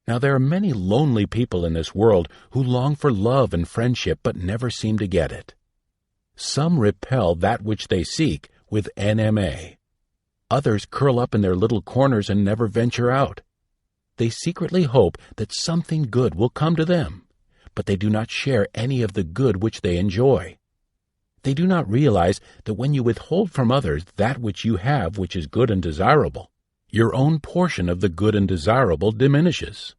Now there are many lonely people in this world who long for love and friendship but never seem to get it. Some repel that which they seek with NMA. Others curl up in their little corners and never venture out. They secretly hope that something good will come to them, but they do not share any of the good which they enjoy. They do not realize that when you withhold from others that which you have which is good and desirable, your own portion of the good and desirable diminishes.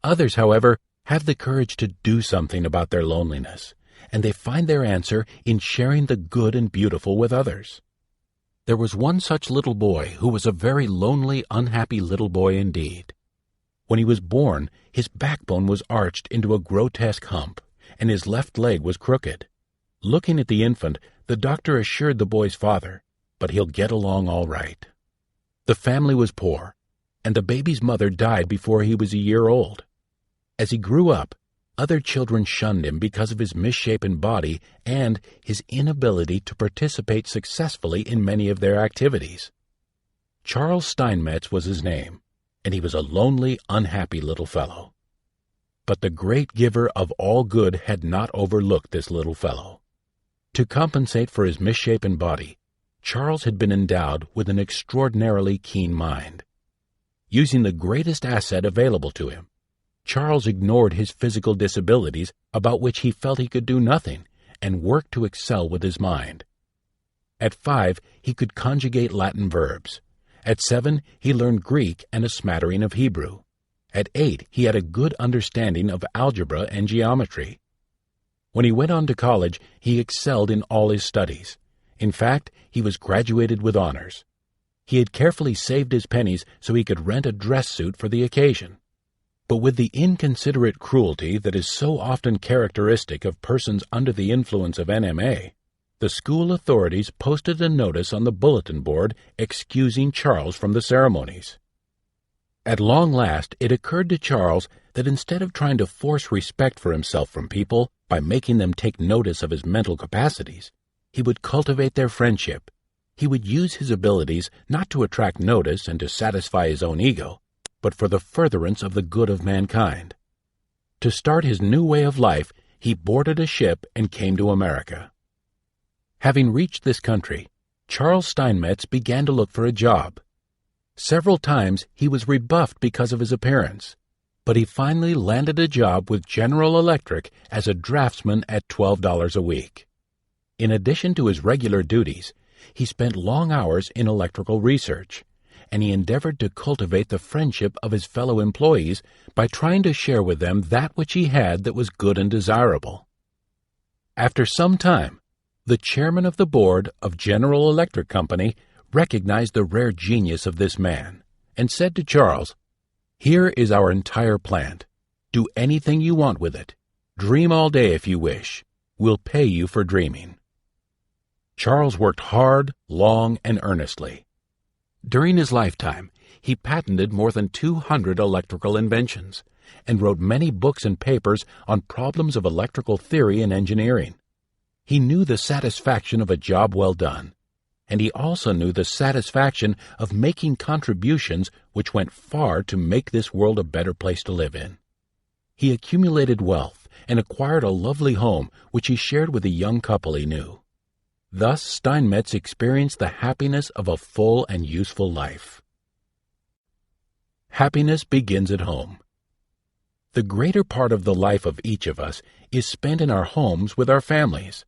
Others, however, have the courage to do something about their loneliness, and they find their answer in sharing the good and beautiful with others. There was one such little boy who was a very lonely, unhappy little boy indeed. When he was born, his backbone was arched into a grotesque hump, and his left leg was crooked. Looking at the infant, the doctor assured the boy's father, "But he'll get along all right." The family was poor, and the baby's mother died before he was a year old. As he grew up, other children shunned him because of his misshapen body and his inability to participate successfully in many of their activities. Charles Steinmetz was his name, and he was a lonely, unhappy little fellow. But the great giver of all good had not overlooked this little fellow. To compensate for his misshapen body, Charles had been endowed with an extraordinarily keen mind. Using the greatest asset available to him, Charles ignored his physical disabilities about which he felt he could do nothing, and worked to excel with his mind. At 5, he could conjugate Latin verbs. At 7, he learned Greek and a smattering of Hebrew. At 8, he had a good understanding of algebra and geometry. When he went on to college, he excelled in all his studies. In fact, he was graduated with honors. He had carefully saved his pennies so he could rent a dress suit for the occasion. But with the inconsiderate cruelty that is so often characteristic of persons under the influence of NMA, the school authorities posted a notice on the bulletin board excusing Charles from the ceremonies. At long last, it occurred to Charles that instead of trying to force respect for himself from people by making them take notice of his mental capacities, he would cultivate their friendship. He would use his abilities not to attract notice and to satisfy his own ego, but for the furtherance of the good of mankind. To start his new way of life, he boarded a ship and came to America. Having reached this country, Charles Steinmetz began to look for a job. Several times he was rebuffed because of his appearance, but he finally landed a job with General Electric as a draftsman at $12 a week. In addition to his regular duties, he spent long hours in electrical research, and he endeavored to cultivate the friendship of his fellow employees by trying to share with them that which he had that was good and desirable. After some time, the chairman of the board of General Electric Company recognized the rare genius of this man and said to Charles, "Here is our entire plant. Do anything you want with it. Dream all day if you wish. We'll pay you for dreaming." Charles worked hard, long, and earnestly. During his lifetime, he patented more than 200 electrical inventions and wrote many books and papers on problems of electrical theory and engineering. He knew the satisfaction of a job well done, and he also knew the satisfaction of making contributions which went far to make this world a better place to live in. He accumulated wealth and acquired a lovely home which he shared with a young couple he knew. Thus Steinmetz experienced the happiness of a full and useful life. Happiness begins at home. The greater part of the life of each of us is spent in our homes with our families.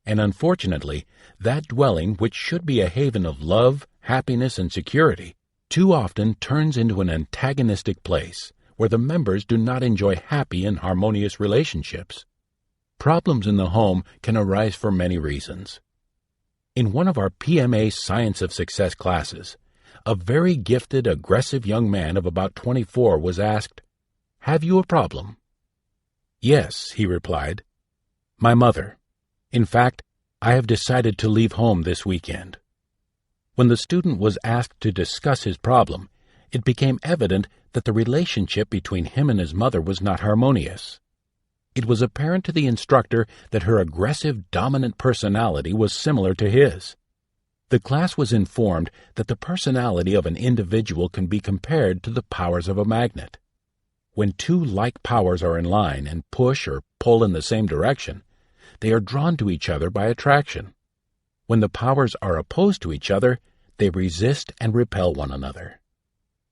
And unfortunately, that dwelling which should be a haven of love, happiness, and security, too often turns into an antagonistic place where the members do not enjoy happy and harmonious relationships. Problems in the home can arise for many reasons. In one of our PMA Science of Success classes, a very gifted, aggressive young man of about 24 was asked, "Have you a problem?" "Yes," he replied. "My mother. In fact, I have decided to leave home this weekend." When the student was asked to discuss his problem, it became evident that the relationship between him and his mother was not harmonious. It was apparent to the instructor that her aggressive, dominant personality was similar to his. The class was informed that the personality of an individual can be compared to the powers of a magnet. When two like powers are in line and push or pull in the same direction, they are drawn to each other by attraction. When the powers are opposed to each other, they resist and repel one another.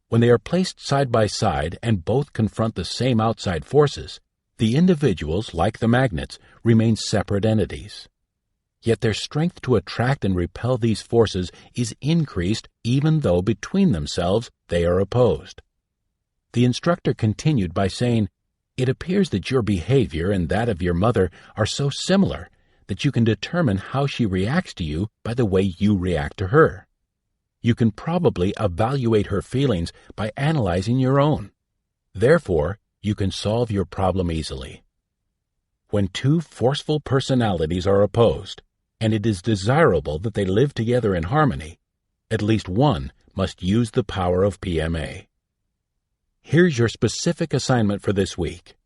When they are placed side by side and both confront the same outside forces, the individuals, like the magnets, remain separate entities. Yet their strength to attract and repel these forces is increased even though between themselves they are opposed. The instructor continued by saying, "It appears that your behavior and that of your mother are so similar that you can determine how she reacts to you by the way you react to her. You can probably evaluate her feelings by analyzing your own. Therefore, you can solve your problem easily." When two forceful personalities are opposed, and it is desirable that they live together in harmony, at least one must use the power of PMA. Here's your specific assignment for this week.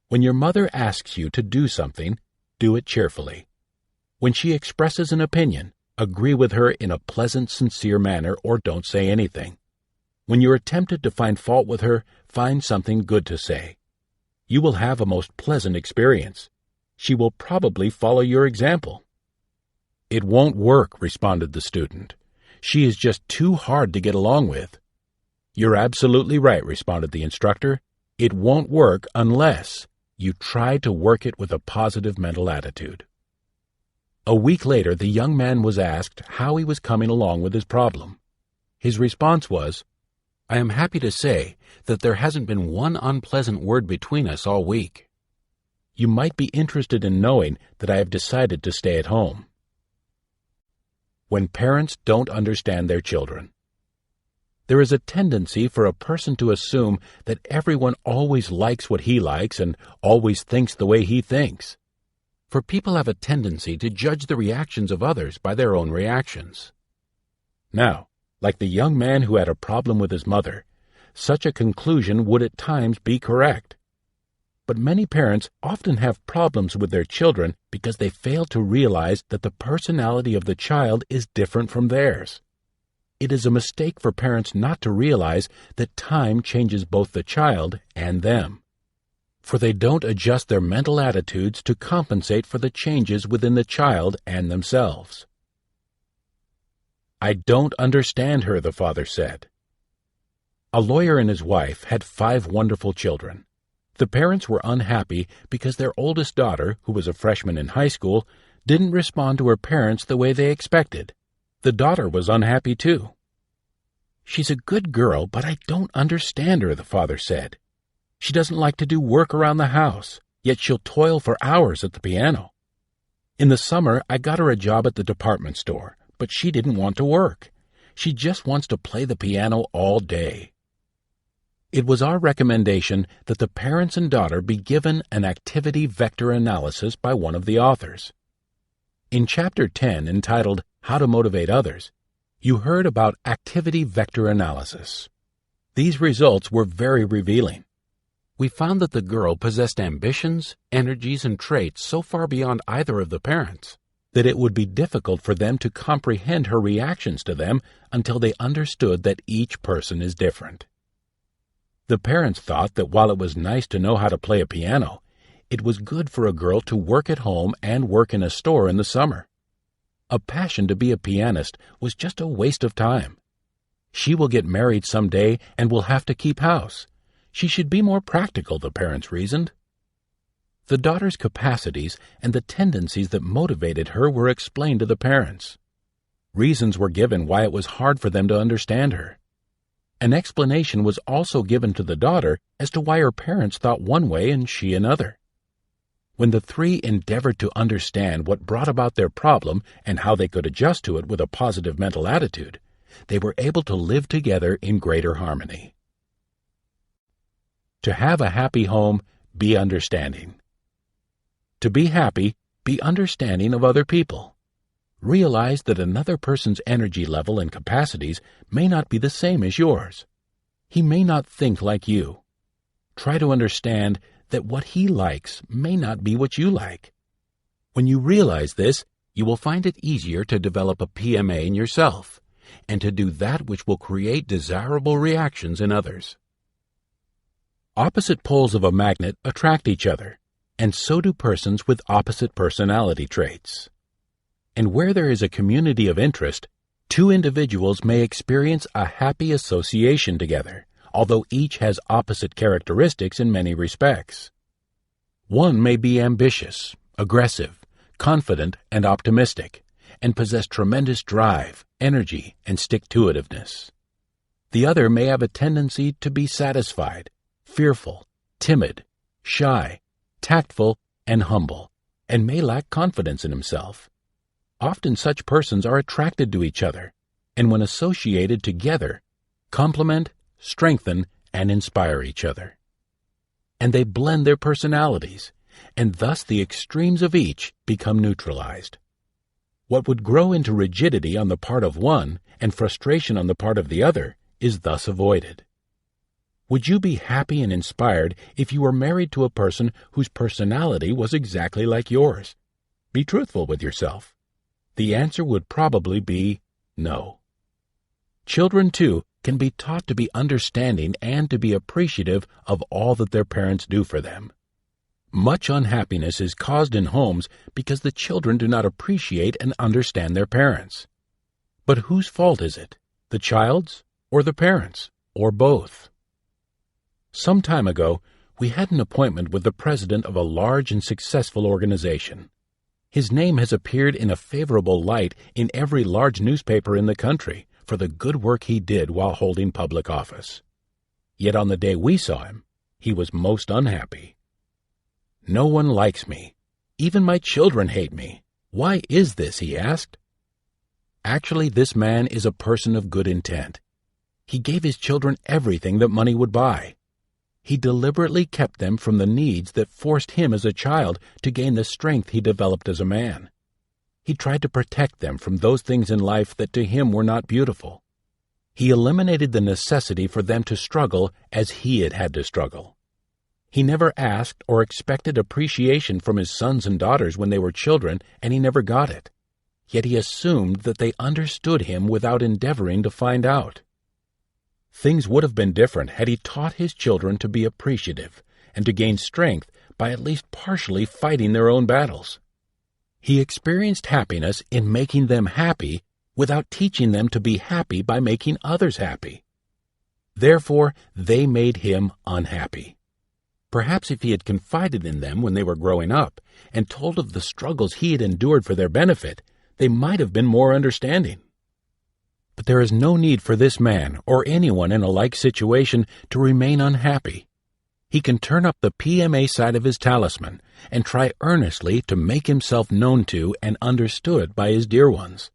When your mother asks you to do something, do it cheerfully. When she expresses an opinion, agree with her in a pleasant, sincere manner or don't say anything. When you're tempted to find fault with her, find something good to say. You will have a most pleasant experience. She will probably follow your example. "It won't work," responded the student. "She is just too hard to get along with." "You're absolutely right," responded the instructor. "It won't work unless you try to work it with a positive mental attitude." A week later, the young man was asked how he was coming along with his problem. His response was, "I am happy to say that there hasn't been one unpleasant word between us all week. You might be interested in knowing that I have decided to stay at home." When parents don't understand their children. There is a tendency for a person to assume that everyone always likes what he likes and always thinks the way he thinks. For people have a tendency to judge the reactions of others by their own reactions. Now, like the young man who had a problem with his mother, such a conclusion would at times be correct. But many parents often have problems with their children because they fail to realize that the personality of the child is different from theirs. It is a mistake for parents not to realize that time changes both the child and them, for they don't adjust their mental attitudes to compensate for the changes within the child and themselves. "I don't understand her," the father said. A lawyer and his wife had 5 wonderful children. The parents were unhappy because their oldest daughter, who was a freshman in high school, didn't respond to her parents the way they expected. The daughter was unhappy too. "She's a good girl, but I don't understand her," the father said. "She doesn't like to do work around the house, yet she'll toil for hours at the piano. In the summer, I got her a job at the department store, but she didn't want to work. She just wants to play the piano all day." It was our recommendation that the parents and daughter be given an activity vector analysis by one of the authors. In Chapter 10, entitled How to Motivate Others, you heard about activity vector analysis. These results were very revealing. We found that the girl possessed ambitions, energies, and traits so far beyond either of the parents that it would be difficult for them to comprehend her reactions to them until they understood that each person is different. The parents thought that while it was nice to know how to play a piano, it was good for a girl to work at home and work in a store in the summer. A passion to be a pianist was just a waste of time. She will get married someday and will have to keep house. She should be more practical, the parents reasoned. The daughter's capacities and the tendencies that motivated her were explained to the parents. Reasons were given why it was hard for them to understand her. An explanation was also given to the daughter as to why her parents thought one way and she another. When the 3 endeavored to understand what brought about their problem and how they could adjust to it with a positive mental attitude, they were able to live together in greater harmony. To have a happy home, be understanding. To be happy, be understanding of other people. Realize that another person's energy level and capacities may not be the same as yours. He may not think like you. Try to understand that what he likes may not be what you like. When you realize this, you will find it easier to develop a PMA in yourself and to do that which will create desirable reactions in others. Opposite poles of a magnet attract each other, and so do persons with opposite personality traits. And where there is a community of interest, 2 individuals may experience a happy association together, although each has opposite characteristics in many respects. One may be ambitious, aggressive, confident, and optimistic, and possess tremendous drive, energy, and stick-to-itiveness. The other may have a tendency to be satisfied, fearful, timid, shy, tactful, and humble, and may lack confidence in himself. Often such persons are attracted to each other, and when associated together, complement, strengthen, and inspire each other. And they blend their personalities, and thus the extremes of each become neutralized. What would grow into rigidity on the part of one and frustration on the part of the other is thus avoided. Would you be happy and inspired if you were married to a person whose personality was exactly like yours? Be truthful with yourself. The answer would probably be no. Children, too, can be taught to be understanding and to be appreciative of all that their parents do for them. Much unhappiness is caused in homes because the children do not appreciate and understand their parents. But whose fault is it? The child's or the parents', or both? Some time ago, we had an appointment with the president of a large and successful organization. His name has appeared in a favorable light in every large newspaper in the country for the good work he did while holding public office. Yet on the day we saw him, he was most unhappy. "No one likes me. Even my children hate me. Why is this?" he asked. Actually, this man is a person of good intent. He gave his children everything that money would buy. He deliberately kept them from the needs that forced him as a child to gain the strength he developed as a man. He tried to protect them from those things in life that to him were not beautiful. He eliminated the necessity for them to struggle as he had had to struggle. He never asked or expected appreciation from his sons and daughters when they were children, and he never got it. Yet he assumed that they understood him without endeavoring to find out. Things would have been different had he taught his children to be appreciative and to gain strength by at least partially fighting their own battles. He experienced happiness in making them happy without teaching them to be happy by making others happy. Therefore, they made him unhappy. Perhaps if he had confided in them when they were growing up and told of the struggles he had endured for their benefit, they might have been more understanding. But there is no need for this man or anyone in a like situation to remain unhappy. He can turn up the PMA side of his talisman and try earnestly to make himself known to and understood by his dear ones.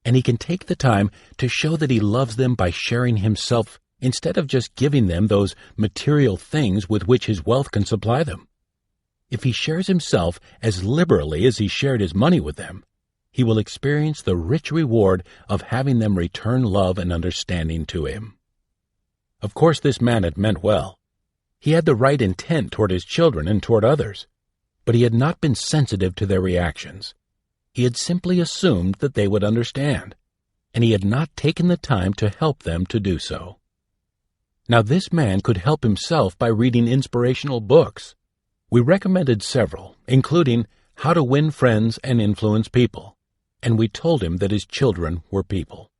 And he can take the time to show that he loves them by sharing himself instead of just giving them those material things with which his wealth can supply them. If he shares himself as liberally as he shared his money with them, he will experience the rich reward of having them return love and understanding to him. Of course, this man had meant well. He had the right intent toward his children and toward others, but he had not been sensitive to their reactions. He had simply assumed that they would understand, and he had not taken the time to help them to do so. Now, this man could help himself by reading inspirational books. We recommended several, including How to Win Friends and Influence People, and we told him that his children were people.